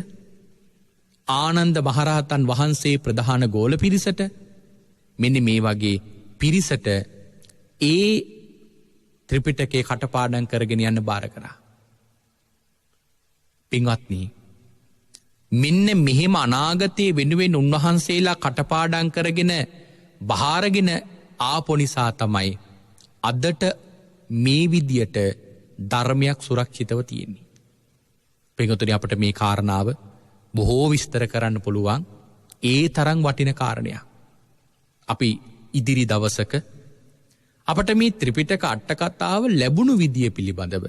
ආනන්ද මහරහතන් වහන්සේ ප්‍රධාන ගෝල පිරිසට, මෙන්න මේ වගේ පිරිසට ඒ ත්‍රිපිටකේ කටපාඩම් කරගෙන යන්න බාර කරා. පින්වත්නි, මෙන්න මෙහෙම අනාගතයේ වෙනුවෙන් උන්වහන්සේලා කටපාඩම් කරගෙන බහාරගෙන ආපු නිසා තමයි අදට මේ විදියට ධර්මයක් සුරක්ෂිතව තියෙන්නේ. පින්වතුනි, අපට මේ කාරණාව බොහෝ විස්තර කරන්න පුළුවන්. ඒ තරම් වටින කාරණයක්. අපි ඉදිරි දවසක අපට මේ ත්‍රිපිටක අට කතාව ලැබුණු විදිය පිළිබඳව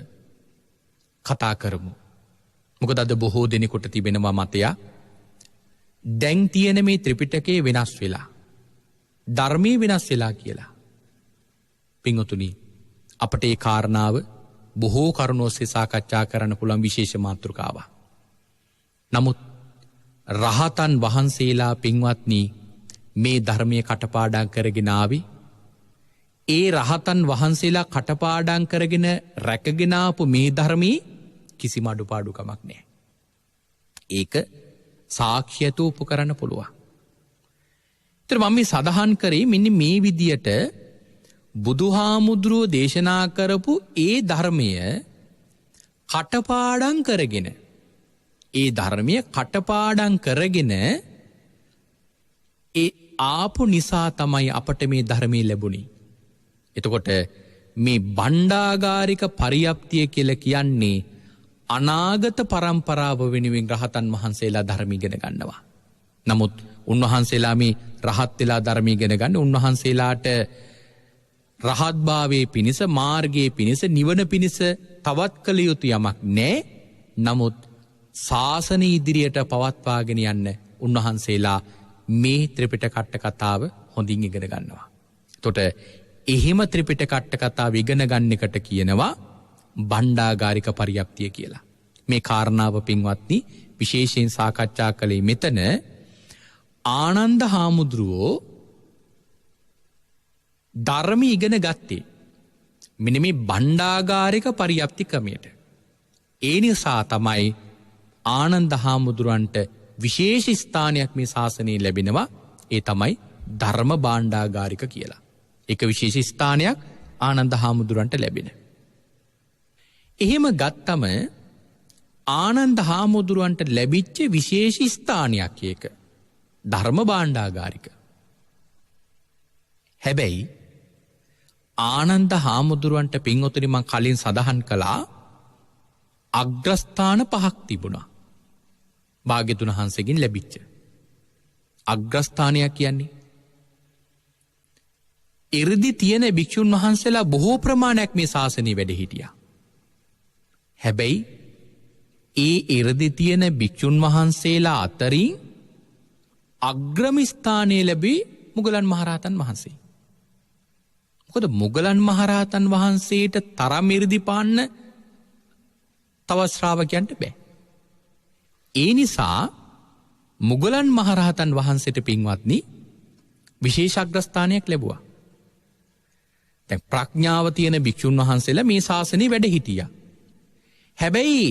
කතා කරමු. මොකද අද බොහෝ දෙනෙකුට තිබෙනවා මතයක් දැන් තියෙන මේ ත්‍රිපිටකේ වෙනස් වෙලා, ධර්මයේ වෙනස් වෙලා කියලා. පින්වතුනි, අපට ඒ කාරණාව බොහෝ කරුණු ඔස්සේ සාකච්ඡා කරන්න පුළුවන් විශේෂ මාතෘකාවක්. නමුත් රහතන් වහන්සේලා පින්වත්නි මේ ධර්මයේ කටපාඩම් කරගෙන ආවේ ඒ රහතන් වහන්සේලා කටපාඩම් කරගෙන රැකගෙන ආපු මේ ධර්මයේ කිසිම අඩුපාඩුකමක් නැහැ. ඒක සාක්ෂියතු උපු කරන්න පුළුවන්. ඒතර මම මේ සඳහන් කරේ මෙන්න මේ විදියට බුදුහාමුදුරුවෝ දේශනා කරපු ඒ ධර්මය කටපාඩම් කරගෙන, ඒ ධර්මය කටපාඩම් කරගෙන ඒ ආපු නිසා තමයි අපට මේ ධර්මයේ ලැබුණේ. එතකොට මේ භණ්ඩාගාරික පරියප්තිය කියලා කියන්නේ අනාගත පරම්පරාව වෙනුවෙන් රහතන් වහන්සේලා ධර්ම ඉගෙන ගන්නවා. නමුත් උන්වහන්සේලා මේ රහත් වෙලා ධර්ම ඉගෙන ගන්න උන්වහන්සේලාට රහත්භාවයේ පිණිස, මාර්ගයේ පිණිස, නිවන පිණිස තවත් කළ යුතු යමක් නැහැ. නමුත් ශාසනය ඉදිරියට පවත්වාගෙන යන්න උන්වහන්සේලා මේ ත්‍රිපිටක අට කතාව හොඳින් ඉගෙන ගන්නවා. එතකොට එහෙම ත්‍රිපිටක අට කතාව ඉගෙන ගන්න එකට කියනවා බණ්ඩාගාරික පරියප්තිය කියලා. මේ කාරණාව පින්වත්නි විශේෂයෙන් සාකච්ඡා කළේ මෙතන ආනන්ද හාමුදුරුවෝ ධර්ම ඉගෙන ගත්තේ මෙන්න මේ බණ්ඩාගාරික පරියප්ති ක්‍රමයට. ඒ නිසා තමයි ආනන්ද හාමුදුරුවන්ට විශේෂ ස්ථානයක් මේ ශාසනයේ ලැබෙනවා. ඒ තමයි ධර්ම භාණ්ඩාගාරික කියලා. ඒක විශේෂ ස්ථානයක් ආනන්ද හාමුදුරුවන්ට ලැබෙන. එහෙම ගත්තම ආනන්ද හාමුදුරුවන්ට ලැබිච්ච විශේෂ ස්ථානයක් ඒක ධර්ම භාණ්ඩාගාරික. හැබැයි ආනන්ද හාමුදුරුවන්ට පින්වතුනි මං කලින් සඳහන් කළා අග්‍රස්ථාන පහක් තිබුණා. භාග්‍යතුන් වහන්සේගෙන් ලැබිච්ච අග්‍රස්ථානයක් කියන්නේ ඉර්දි තියෙන භික්ෂුන් වහන්සේලා බොහෝ ප්‍රමාණයක් මේ ශාසනයේ වැඩ හිටියා. හැබැයි ඒ ඉර්දි තියෙන භික්ෂුන් වහන්සේලා අතරින් අග්‍රම ස්ථානයේ ලැබී මුගලන් මහරහතන් වහන්සේ. මොකද මුගලන් මහරහතන් වහන්සේට තරම් ඉර්දි පාන්න තවත් ශ්‍රාවකයන්ට බෑ. ඒ නිසා මුගලන් මහරහතන් වහන්සේට පින්වත්නි විශේෂ අග්‍රස්ථානයක් ලැබුවා. දැන් ප්‍රඥාව තියෙන භික්ෂුන් වහන්සේලා මේ ශාසනයේ වැඩ හිටියා. හැබැයි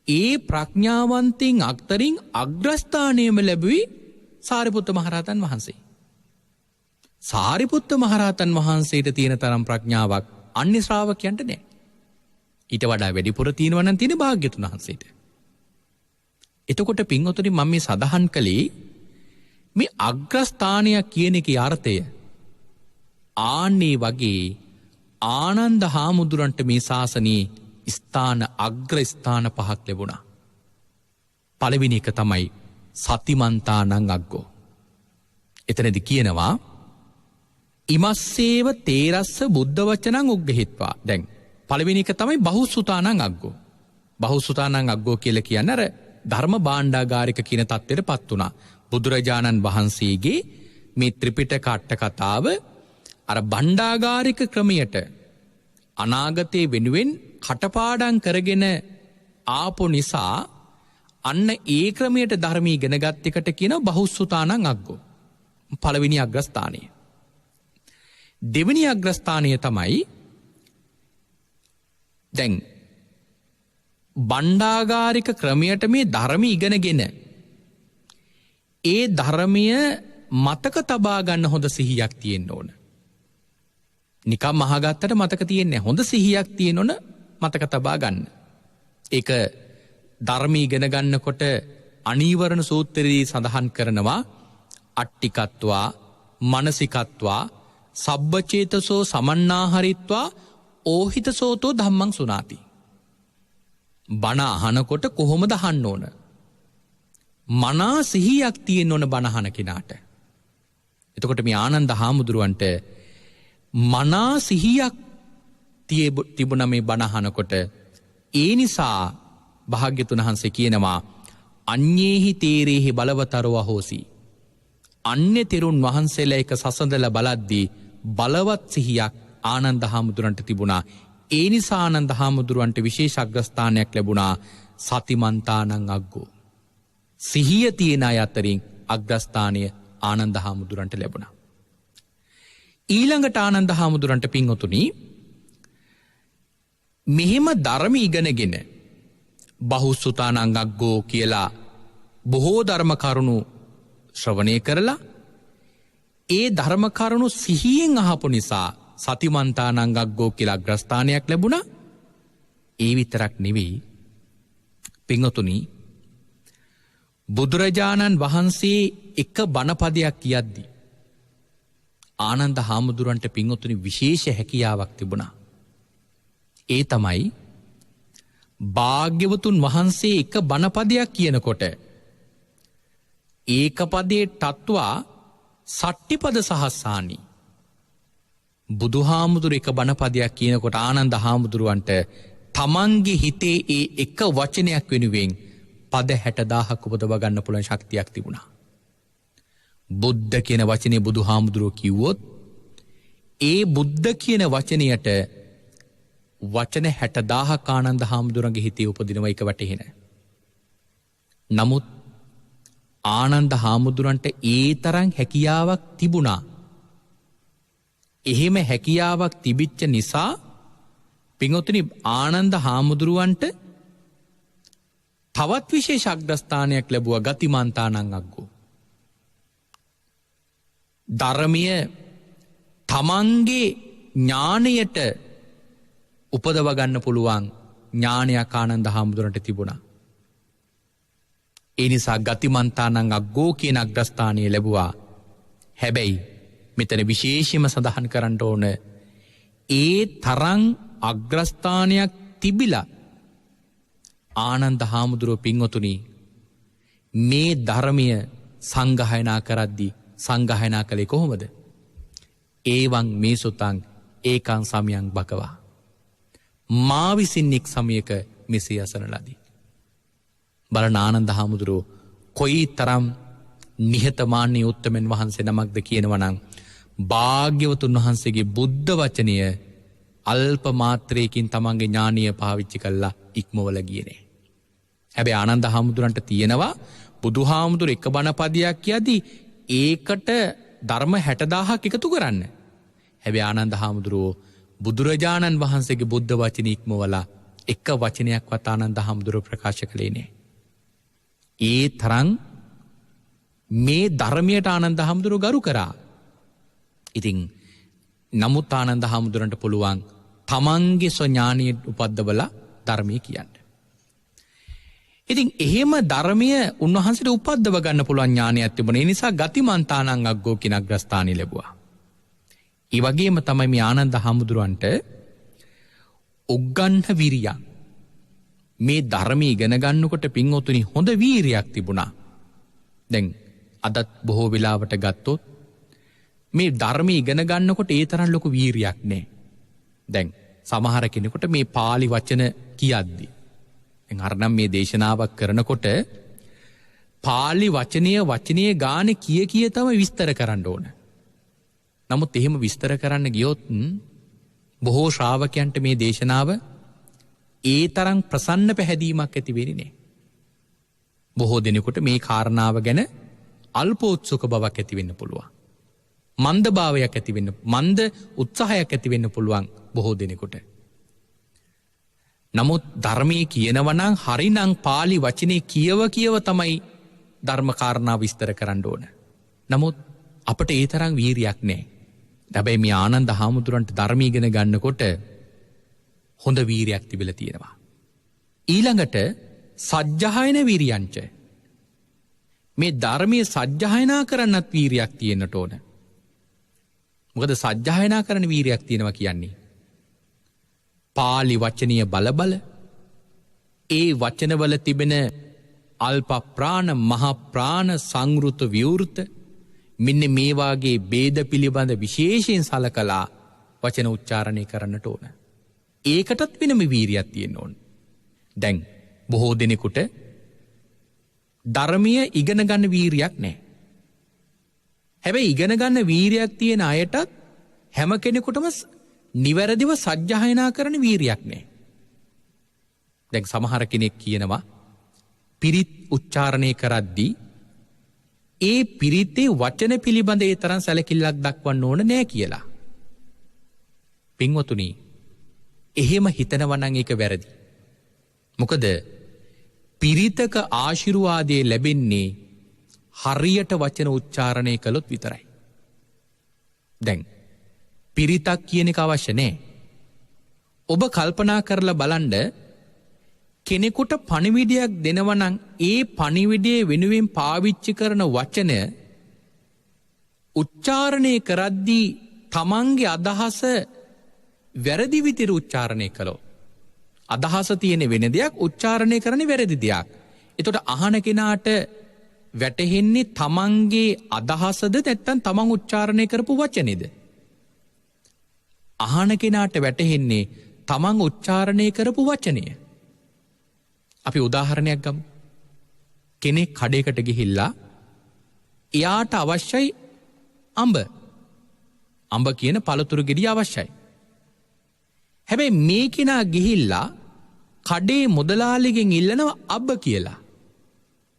ඒ ප්‍රඥාවන්තයින් අතරින් අග්‍රස්ථානයම ලැබුවේ සාරිපුත්ත මහරහතන් වහන්සේ. සාරිපුත්ත මහරහතන් වහන්සේට තියෙන තරම් ප්‍රඥාවක් අන්‍ය ශ්‍රාවකයන්ට නැහැ. ඊට වඩා වැඩිපුර තියෙනවා නම් තියෙන භාග්‍යතුන් වහන්සේට. එතකොට පින්වතුනි මම මේ සඳහන් කළේ මේ අග්‍රස්ථානයක් කියන එකේ අර්ථය ආන්නේ වගේ ආනන්ද හාමුදුරන්ට මේ ශාසනයේ ස්ථාන අග්‍ර ස්ථාන පහක් ලැබුණා. පළවෙනි එක තමයි සතිමන්තානං අග්ගෝ. එතනදී කියනවා ඉමස්සේව තේරස්ස බුද්ධ වචනං උග්ගහිත්වා. දැන් පළවෙනි එක තමයි බහුසුතානං අග්ගෝ. බහුසුතානං අග්ගෝ කියලා කියන්නේ අර ධර්ම භාණ්ඩාගාරික කියන தත්ත්වයට පත් වුණා. බුදුරජාණන් වහන්සේගේ මේ ත්‍රිපිටක අට කතාව අර භාණ්ඩාගාරික ක්‍රමයට අනාගතයේ වෙනුවෙන් කටපාඩම් කරගෙන ආපු නිසා අන්න ඒ ක්‍රමයට ධර්ම ඉගෙන ගත් එකට කියනවා බහුසුතානං අග්ගෝ. පළවෙනි අග්‍රස්ථානය. දෙවෙනි අග්‍රස්ථානය තමයි දැන් බණ්ඩාගාරික ක්‍රමයට මේ ධර්ම ඉගෙනගෙන ඒ ධර්මය මතක තබා ගන්න හොඳ සිහියක් තියෙන්න ඕන. නිකම් අහගත්තට මතක තියෙන්නේ හොඳ සිහියක් තියෙන්න ඕන මතක තබා ගන්න. ඒක ධර්ම ඉගෙන ගන්නකොට අනීවරණ සූත්‍රයේදී සඳහන් කරනවා අට්ටිකත්වා මනසිකත්වා සබ්බචේතසෝ සමන්නාහරිත්වා ඕහිතසෝතෝ ධම්මං සුනාති. බණ අහනකොට කොහොමද අහන්න ඕන? මනා සිහියක් තියෙන්න ඕන බණ අහන කෙනාට. එතකොට මේ ආනන්ද හාමුදුරුවන්ට මනා සිහියක් තිබුණ මේ බණ අහනකොට ඒ නිසා භාග්‍යතුන් වහන්සේ කියනවා අඤ්ඤේහි තේරේහි බලවතරව හෝසි. අන්‍ය තෙරුන් වහන්සේලා එක සසඳලා බලද්දී බලවත් සිහියක් ආනන්ද හාමුදුරන්ට තිබුණා. ඒ නිසා ආනන්ද හාමුදුරුවන්ට විශේෂ අග්‍රස්ථානයක් ලැබුණා සතිමන්තානං අග්ගෝ. සිහිය තියෙන අය අතරින් අග්‍රස්ථානය ආනන්ද හාමුදුරන්ට ලැබුණා. ඊළඟට ආනන්ද හාමුදුරන්ට පින්වතුනි මෙහෙම ධර්ම ඉගෙනගෙන බහුසුතානං අග්ගෝ කියලා බොහෝ ධර්ම කරුණු ශ්‍රවණය කරලා ඒ ධර්ම කරුණු සිහියෙන් අහපු නිසා සතිමන්තානං අග්ගෝ කියලා අග්‍රස්ථානයක් ලැබුණා. ඒ විතරක් නෙවෙයි පින්වතුනි බුදුරජාණන් වහන්සේ එක බණපදයක් කියද්දී ආනන්ද හාමුදුරන්ට පින්වතුනි විශේෂ හැකියාවක් තිබුණා. ඒ තමයි භාග්‍යවතුන් වහන්සේ එක බණපදයක් කියනකොට ඒක පදේ තත්වා සට්ටිපද සහස්සානි. බුදුහාමුදුර එක බණපදයක් කියනකොට ආනන්ද හාමුදුරුවන්ට තමන්ගේ හිතේ ඒ එක වචනයක් වෙනුවෙන් පද 60,000ක් උපදව ගන්න පුළුවන් ශක්තියක් තිබුණා. බුද්ධ කියන වචනේ බුදුහාමුදුරුවෝ කිව්වොත් ඒ බුද්ධ කියන වචනයට වචන 60000ක් ආනන්ද හාමුදුරන්ගේ හිතේ උපදිනවා එක වැටහෙන. නමුත් ආනන්ද හාමුදුරන්ට ඒ තරම් හැකියාවක් තිබුණා. එහෙම හැකියාවක් තිබිච්ච නිසා පින්වතුනි ආනන්ද හාමුදුරුවන්ට තවත් විශේෂ අග්‍රස්ථානයක් ලැබුවා ගතිමන්තානං අග්ගෝ. ධර්මය තමන්ගේ ඥාණයට උපදව ගන්න පුළුවන් ඥානයක් ආනන්ද හාමුදුරන්ට තිබුණා. ඒ නිසා ගතිමන්තානං අග්ගෝ කියන අග්‍රස්ථානය ලැබුවා. හැබැයි මෙතන විශේෂයෙන්ම සඳහන් කරන්න ඕන ඒ තරම් අග්‍රස්ථානයක් තිබිලා ආනන්ද හාමුදුරුවෝ පින්වතුනි මේ ධර්මය සංගායනා කරද්දී සංගායනා කළේ කොහොමද? ඒවං මේ සුතං ඒකං සමයං බකවා. මා විසින් එක් සමයක මෙසේ අසන ලදී. බලන ආනන්ද හාමුදුරුවෝ කොයි තරම් නිහතමානී උත්තමයන් වහන්සේ නමක්ද කියනවනම් භාග්‍යවතුන් වහන්සේගේ බුද්ධ වචනය අල්ප මාත්‍රයකින් තමන්ගේ ඥානීය පාවිච්චි කළා ඉක්මවල ගියනේ. හැබැයි ආනන්ද හාමුදුරන්ට තියෙනවා බුදුහාමුදුර එක බණපදයක් කියදී ඒකට ධර්ම 60000ක් එකතු කරන්න. හැබැයි ආනන්ද හාමුදුරුවෝ බුදුරජාණන් වහන්සේගේ බුද්ධ වචන ඉක්මවලා එක වචනයක්වත් ආනන්ද හාමුදුරුවෝ ප්‍රකාශ කළේ නෑ. ඒ තරම් මේ ධර්මයට ආනන්ද හාමුදුරුවෝ ගරු කරා. ඉතින් නමුත් ආනන්ද හාමුදුරන්ට පුළුවන් තමන්ගේ ස්වඥානීය උපද්දවලා ධර්මය කියන්න. ඉතින් එහෙම ධර්මය උන්වහන්සේට උපද්දව ගන්න පුළුවන් ඥානයක් තිබුණා. ඒ නිසා ගතිමන්තානං අග්ගෝ කියන අග්‍රස්ථානෙ ලැබුවා. ඒ වගේම තමයි මේ ආනන්ද හාමුදුරන්ට උග්ගන්න විරිය. මේ ධර්මය ඉගෙන ගන්නකොට පින්වතුනි හොඳ වීරියක් තිබුණා. දැන් අදත් බොහෝ වෙලාවට ගත්තොත් මේ ධර්මය ඉගෙන ගන්නකොට ඒ තරම් ලොකු වීරියක් නෑ. දැන් සමහර කෙනෙකුට මේ පාලි වචන කියද්දි දැන් අරනම් මේ දේශනාවක් කරනකොට පාලි වචනය ගානේ කිය තමයි විස්තර කරන්න ඕන. නමුත් එහෙම විස්තර කරන්න ගියොත් බොහෝ ශ්‍රාවකයන්ට මේ දේශනාව ඒ තරම් ප්‍රසන්න පැහැදීමක් ඇති වෙන්නේ නෑ. බොහෝ දෙනෙකුට මේ කාරණාව ගැන අල්පෝත්සුක බවක් ඇති වෙන්න පුළුවන්. මන්ද භාවයක් ඇති වෙන්න, මන්ද උත්සාහයක් ඇති වෙන්න පුළුවන් බොහෝ දෙනෙකුට. නමුත් ධර්මයේ කියනවනම් හරිනම් පාලි වචනේ කියව තමයි ධර්ම කාරණා විස්තර කරන්න ඕන. නමුත් අපට ඒ තරම් වීරියක් නැහැ. හැබැයි මේ ආනන්ද හාමුදුරන්ට ධර්මය ඉගෙන ගන්නකොට හොඳ වීරියක් තිබිලා තියෙනවා. ඊළඟට සජ්ජායන වීරියංච. මේ ධර්මයේ සජ්ජායනා කරන්නත් වීරියක් තියෙන්නට ඕන. මොකද සජ්ජායනා කරන වීරියක් තියෙනවා කියන්නේ පාලි වචනීය බල ඒ වචනවල තිබෙන අල්ප ප්‍රාණ මහ ප්‍රාණ සංවෘත විවෘත මෙන්න මේ වාගේ ભેද පිළිබඳ විශේෂයෙන් සලකලා වචන උච්චාරණය කරන්නට ඕන. ඒකටත් වෙනම වීරියක් තියෙන්න ඕන. දැන් බොහෝ දෙනෙකුට ධර්මය ඉගෙන ගන්න වීරියක් නැහැ. හැබැයි ඉගෙන ගන්න වීරියක් තියෙන අයටත් හැම කෙනෙකුටම නිවැරදිව සජ්ජායනා කරන වීරියක් නැහැ. දැන් සමහර කෙනෙක් කියනවා පිරිත් උච්චාරණය කරද්දී ඒ පිරිතේ වචන පිළිබඳ ඒ තරම් සැලකිල්ලක් දක්වන්න ඕන නෑ කියලා. පින්වතුනි, එහෙම හිතනවා නම් ඒක වැරදි. මොකද පිරිතක ආශිර්වාදය ලැබෙන්නේ හරියට වචන උච්චාරණය කළොත් විතරයි. දැන් පිරිතක් කියන එක අවශ්‍ය නෑ. ඔබ කල්පනා කරලා බලන්න කෙනෙකුට පණිවිඩයක් දෙනවනම් ඒ පණිවිඩයේ වෙනුවෙන් පාවිච්චි කරන වචන උච්චාරණය කරද්දී තමන්ගේ අදහස වැරදි විදිහට උච්චාරණය කළොත් අදහස තියෙන වෙන දෙයක් උච්චාරණය කරන්නේ වැරදි දෙයක්. එතකොට අහන කෙනාට වැටහෙන්නේ තමන්ගේ අදහසද නැත්නම් තමන් උච්චාරණය කරපු වචනේද? අහන කෙනාට වැටහෙන්නේ තමන් උච්චාරණය කරපු වචනය. අපි උදාහරණයක් ගමු. කෙනෙක් කඩේකට ගිහිල්ලා එයාට අවශ්‍යයි අඹ. අඹ කියන පළතුරු ගෙඩිය අවශ්‍යයි. හැබැයි මේ කෙනා ගිහිල්ලා කඩේ මුදලාලිගෙන් ඉල්ලනවා අබ්බ කියලා.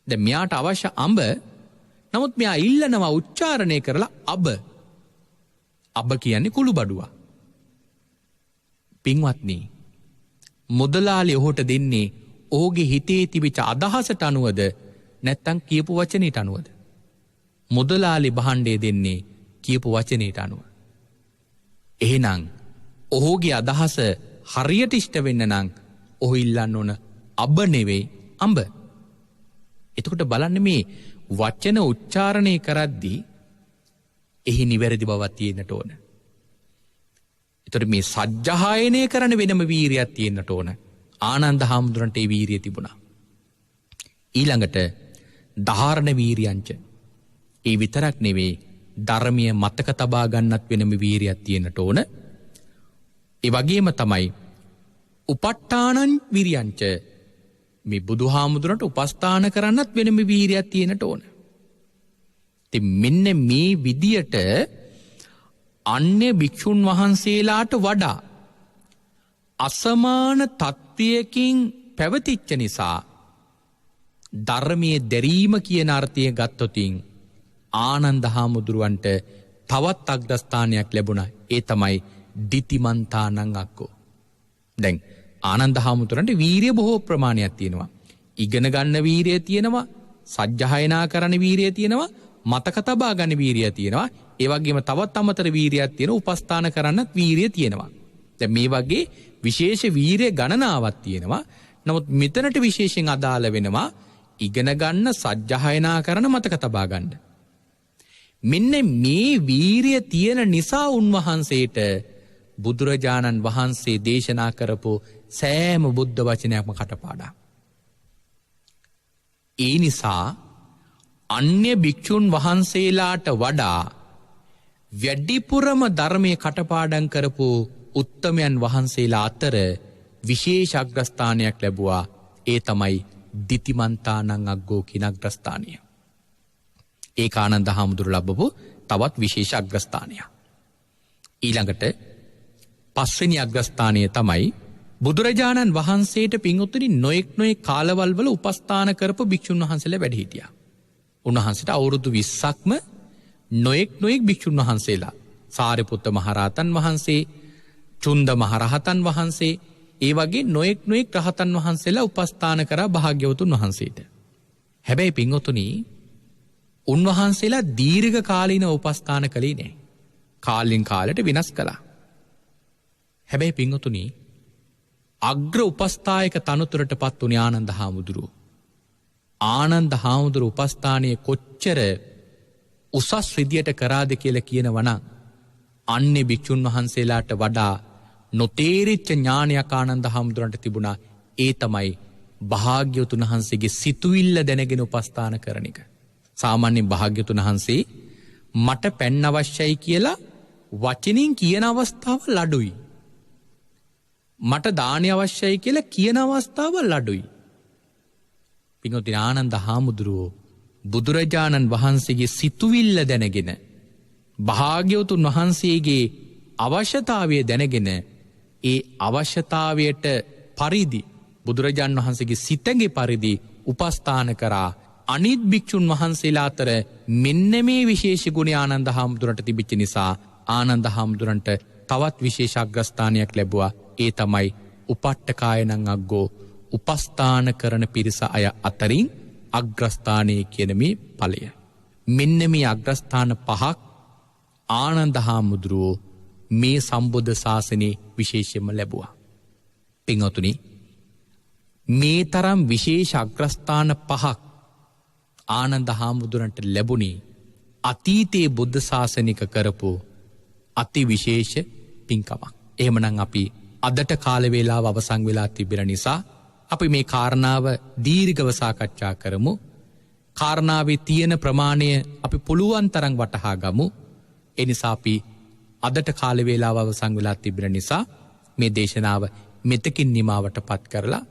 දැන් මෙයාට අවශ්‍ය අඹ, නමුත් මෙයා ඉල්ලනවා උච්චාරණය කරලා අබ. අබ කියන්නේ කුළු බඩුවා. පින්වත්නි, මුදලාලි ඔහුට දෙන්නේ ඔහුගේ හිතේ තිබිච්ච අදහසට අනුවද නැත්තම් කියපු වචනයට අනුවද? මුදලාලි භාණ්ඩය දෙන්නේ කියපු වචනයට අනුව. එහෙනම් ඔහුගේ අදහස හරියට ඉෂ්ට වෙන්න නම් ඔහු ඉල්ලන්න ඕන අබ නෙවෙයි අඹ. එතකොට බලන්න මේ වචන උච්චාරණය කරද්දී එහි නිවැරදි බවක් තියෙන්නට ඕන. එතකොට මේ සජ්ජායනය කරන වෙනම වීරියක් තියෙන්නට ඕන. ආනන්ද හාමුදුරන්ට ඒ වීරිය තිබුණා. ඊළඟට ධාරණ වීරියංච. ඒ විතරක් නෙවෙයි, ධර්මය මතක තබා ගන්නත් වෙනම වීරියක් තියෙන්නට ඕන. ඒ වගේම තමයි උපට්ඨානං විරියංච. මේ බුදුහාමුදුරන්ට උපස්ථාන කරන්නත් වෙනම වීරියක් තියෙන්නට ඕන. ඉතින් මෙන්න මේ විදියට අන්‍ය භික්ෂුන් වහන්සේලාට වඩා අසමාන තත්ත්වයකින් පැවතිච්ච නිසා ධර්මයේ දැරීම කියන අර්ථය ගත්තොතින් ආනන්ද හාමුදුරුවන්ට තවත් අග්‍රස්ථානයක් ලැබුණා. ඒ තමයි දිතිමන්තානං අක්කෝ. දැන් ආනන්ද හාමුදුරන්ට වීරිය බොහෝ ප්‍රමාණයක් තියෙනවා. ඉගෙන ගන්න වීරිය තියෙනවා, සජ්ජායනා කරන වීරිය තියෙනවා, මතක තබා ගන්න වීරිය තියෙනවා. ඒ වගේම තවත් අමතර වීරියක් තියෙනවා, උපස්ථාන කරන්නත් වීරිය තියෙනවා. දැන් මේ වගේ විශේෂ වීරිය ගණනාවක් තියෙනවා. නමුත් මෙතනට විශේෂයෙන් අදාළ වෙනවා ඉගෙන ගන්න, සජ්ජායනා කරන, මතක තබා ගන්න. මෙන්න මේ වීරිය තියෙන නිසා උන්වහන්සේට බුදුරජාණන් වහන්සේ දේශනා කරපු සෑම බුද්ධ වචනයක්ම කටපාඩම්. ඒ නිසා අන්‍ය භික්ෂුන් වහන්සේලාට වඩා වැඩිපුරම ධර්මයේ කටපාඩම් කරපු උත්තමයන් වහන්සේලා අතර විශේෂ අග්‍රස්ථානයක් ලැබුවා. ඒ තමයි දිතිමන්තානං අග්ගෝ කියන අග්‍රස්ථානය. ඒක ආනන්ද හාමුදුරු ලැබපු තවත් විශේෂ අග්‍රස්ථානයක්. ඊළඟට පස්වෙනි අග්‍රස්ථානය තමයි බුදුරජාණන් වහන්සේට පින්වතුනි නොඑක් කාලවල් වල උපස්ථාන කරපු භික්ෂුන් වහන්සේලා වැඩ හිටියා. උන්වහන්සේට අවුරුදු 20ක්ම නොඑක් භික්ෂුන් වහන්සේලා, සාරිපුත්ත මහරහතන් වහන්සේ, චුන්ද මහරහතන් වහන්සේ, ඒ වගේ නොඑක් රහතන් වහන්සේලා උපස්ථාන කරා භාග්‍යවතුන් වහන්සේට. හැබැයි පින්වතුනි, උන්වහන්සේලා දීර්ඝ කාලීන උපස්ථාන කළේ නැහැ. කාලෙන් කාලයට වෙනස් කළා. හැබැයි පින්වතුනි, අග්‍ර උපස්ථායක තනතුරට පත් වුණේ ආනන්ද හාමුදුරුවෝ. ආනන්ද හාමුදුරුවෝ උපස්ථානයේ කොච්චර උසස් විදියට කරාද කියලා කියනවනම් අන්‍ය භික්ෂුන් වහන්සේලාට වඩා නොතේරිච්ච ඥානයක් ආනන්ද හාමුදුරන්ට තිබුණා. ඒ තමයි භාග්‍යවතුන් වහන්සේගේ සිතුවිල්ල දැනගෙන උපස්ථාන කරන එක. සාමාන්‍යයෙන් භාග්‍යවතුන් වහන්සේ මට පැන් අවශ්‍යයි කියලා වචනින් කියන අවස්ථාව ලඩුයි. මට දානය අවශ්‍යයි කියලා කියන අවස්ථාව ලඩුයි. පින්වතුනි, ආනන්ද හාමුදුරුවෝ බුදුරජාණන් වහන්සේගේ සිතුවිල්ල දැනගෙන, භාග්‍යවතුන් වහන්සේගේ අවශ්‍යතාවය දැනගෙන, ඒ අවශ්‍යතාවයට පරිදි බුදුරජාණන් වහන්සේගේ සිතගේ පරිදි උපස්ථාන කරා. අනිත් භික්ෂුන් වහන්සේලා අතර මෙන්න මේ විශේෂ ගුණය ආනන්ද හාමුදුරන්ට තිබිච්ච නිසා ආනන්ද හාමුදුරන්ට තවත් විශේෂ අග්‍රස්ථානයක් ලැබුවා. ඒ තමයි උපට්ඨකායනං අග්ගෝ, උපස්ථාන කරන පිරිස අය අතරින් අග්‍රස්ථානයේ කියන මේ ඵලය. මෙන්න මේ අග්‍රස්ථාන පහක් ආනන්ද හාමුදුරුවෝ මේ සම්බුද්ධ ශාසනයේ විශේෂයෙන්ම ලැබුවා. පින්වතුනි, මේ තරම් විශේෂ අග්‍රස්ථාන පහක් ආනන්ද හාමුදුරන්ට ලැබුණේ අතීතයේ බුද්ධ ශාසනික කරපු අති විශේෂ පින්කමක්. එහෙමනම් අපි අදට කාල වේලාව අවසන් වෙලා තිබෙන නිසා අපි මේ කාරණාව දීර්ඝව සාකච්ඡා කරමු. කාරණාවේ තියෙන ප්‍රමාණය අපි පුළුවන් තරම් වටහා ගමු. ඒ නිසා අපි අදට කාල වේලාව අවසන් වෙලා තිබෙන නිසා මේ දේශනාව මෙතකින් නිමාවටපත් කරලා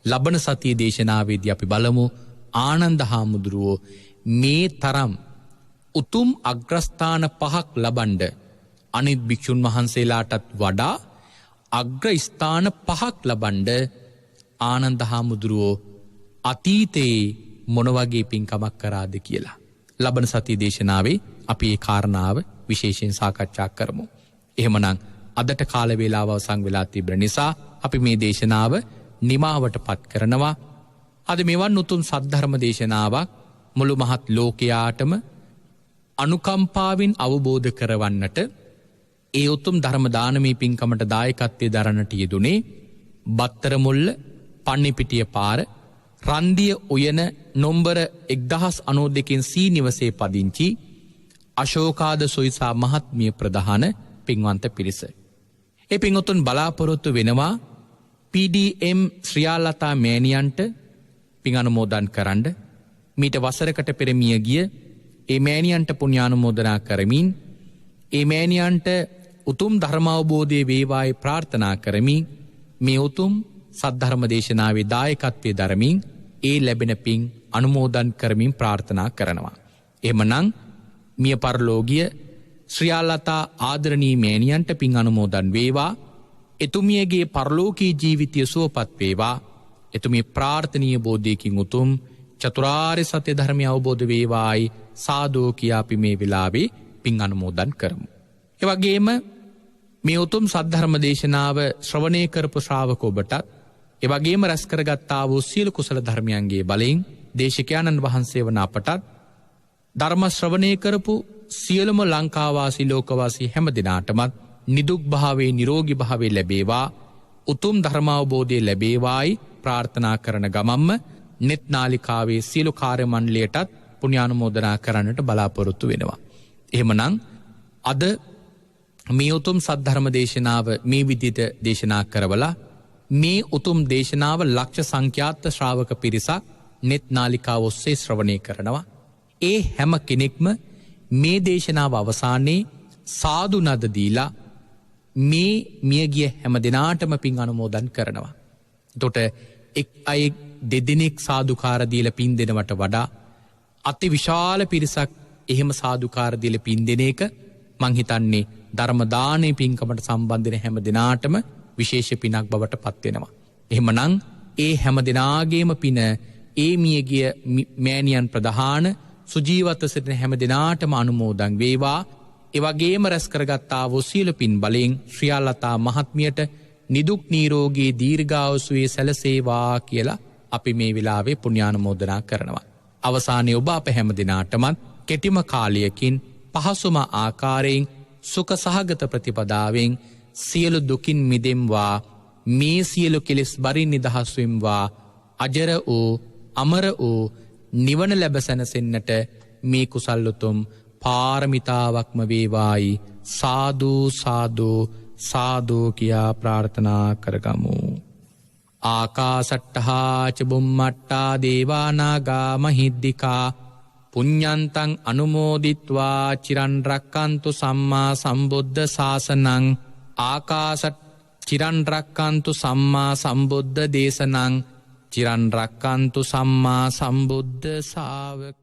ලබන සතියේ දේශනාවේදී අපි බලමු ආනන්ද හාමුදුරුවෝ මේ තරම් උතුම් අග්‍රස්ථාන 5ක් ලබන්ඩ අනිත් භික්ෂුන් වහන්සේලාටත් වඩා අග්‍රස්ථාන 5ක් ලබන්ඩ ආනන්ද හාමුදුරුවෝ අතීතයේ මොනවගේ පින්කමක් කරාද කියලා. ලබන සති දේශනාවේ අපි ඒ කාරණාව විශේෂයෙන් සාකච්ඡා කරමු. එහෙමනම් අදට කාල වේලාව අවසන් වෙලා තිබෙන නිසා අපි මේ දේශනාව නිමාවට පත් කරනවා. අද මෙවන් උතුම් සද්ධර්ම දේශනාවක් මුළු මහත් ලෝකයාටම අනුකම්පාවෙන් අවබෝධ කරවන්නට ඒ උතුම් ධර්ම දානමී පින්කමට දායකත්වයේ දරන්නට යෙදුනේ බත්තරමුල්ල පන්නිපිටිය පාර රන්දිය උයන නොම්බර 1092 සී නිවසේ පදිංචි අශෝකාද සොයිසා මහත්මිය ප්‍රධාන පින්වන්ත පිරිස. ඒ පින්වතුන් බලාපොරොත්තු වෙනවා PDM ශ්‍රියාලතා මෑණියන්ට පින් අනුමෝදන් කරන්න. මීට වසරකට පෙර මිය ගිය ඒ මෑණියන්ට පුණ්‍යානුමෝදනා කරමින් ඒ මෑණියන්ට උතුම් ධර්මාවබෝධය වේවායි ප්‍රාර්ථනා කරමින් මේ උතුම් සද්ධර්ම දේශනාවේ දායකත්වයේ දරමින් ඒ ලැබෙන පින් අනුමෝදන් කරමින් ප්‍රාර්ථනා කරනවා. එහෙමනම් මිය පරලෝකීය ශ්‍රියාලතා ආදරණීය මෑණියන්ට පින් අනුමෝදන් වේවා. එතුමියගේ පරලෝකීය ජීවිතය සුවපත් වේවා. එතුමිය ප්‍රාර්ථනීය බෝධියකින් උතුම් චතුරාර්ය සත්‍ය ධර්මය අවබෝධ වේවායි සාදු කියා අපි මේ වෙලාවේ පින් අනුමෝදන් කරමු. ඒ වගේම මේ උතුම් සද්ධර්ම දේශනාව ශ්‍රවණය කරපු ශ්‍රාවක ඔබටත් ඒ වගේම රැස් කරගත්තා වූ සියලු කුසල ධර්මයන්ගේ බලයෙන් දේශකයන්න් වහන්සේ වන අපටත් ධර්ම ශ්‍රවණය කරපු සියලුම ලංකාවාසී ලෝකවාසී හැම දිනාටමත් නිදුක් භාවයේ නිරෝගී භාවයේ ලැබේවා උතුම් ධර්මාවබෝධය ලැබේවායි ප්‍රාර්ථනා කරන ගමම්ම net නාලිකාවේ සියලු කාර්ය මණ්ඩලයටත් පුණ්‍යානුමෝදනා කරන්නට බලාපොරොත්තු වෙනවා. එහෙමනම් අද මේ උතුම් සද්ධර්ම දේශනාව මේ විදිහට දේශනා කරවලා මේ උතුම් දේශනාව ලක්ෂ සංඛ්‍යාත ශ්‍රාවක පිරිසක් net නාලිකාව ඔස්සේ ශ්‍රවණය කරනවා. ඒ හැම කෙනෙක්ම මේ දේශනාව අවසානයේ සාදු නද දීලා මේ මියගිය හැම දිනාටම පින් අනුමෝදන් කරනවා. එතකොට එක් අයෙක් දෙදෙනෙක් සාදුකාර දීලා පින් දෙනවට වඩා අති විශාල පිරිසක් එහෙම සාදුකාර දීලා පින් දෙන එක මං හිතන්නේ ධර්ම දානේ පින්කමට සම්බන්ධ වෙන හැම දිනාටම විශේෂ පිනක් බවට පත් වෙනවා. එහෙමනම් ඒ හැම දිනාගේම පින ඒ මියගිය මෑණියන් ප්‍රධාන සුජීවත්ව සිටින හැම දිනාටම අනුමෝදන් වේවා. ඒ වගේම රැස් කරගත්තා වූ සියලු පින් බලෙන් ශ්‍රියාලතා මහත්මියට නිදුක් නිරෝගී දීර්ඝායුෂයේ සැලසේවා කියලා අපි මේ වෙලාවේ පුණ්‍යානුමෝදනා කරනවා. අවසානයේ ඔබ අප හැම දිනාටමත් කෙටිම කාලයකින් පහසුම ආකාරයෙන් සුඛ සහගත ප්‍රතිපදාවෙන් සියලු දුකින් මිදෙම්වා මේ සියලු කෙලෙස් බරින් නිදහස් වෙම්වා අජර වූ අමර වූ නිවන ලැබ සැනසෙන්නට මේ කුසල් උතුම් පාරමිතාවක්ම වේවායි සාදු සාදු සාදු කියා ප්‍රාර්ථනා කරගමු. ආකාසට්ටහා ච බුම්මට්ටා දේවා නාග මහිද්దికා පුඤ්ඤන්තං අනුමෝදිත්වා චිරන් රැක්කන්තු සම්මා සම්බුද්ධ ශාසනං ආකාසට් චිරන් රැක්කන්තු සම්මා සම්බුද්ධ දේශනං චිරන් රැක්කන්තු සම්මා සම්බුද්ධ ශාවකං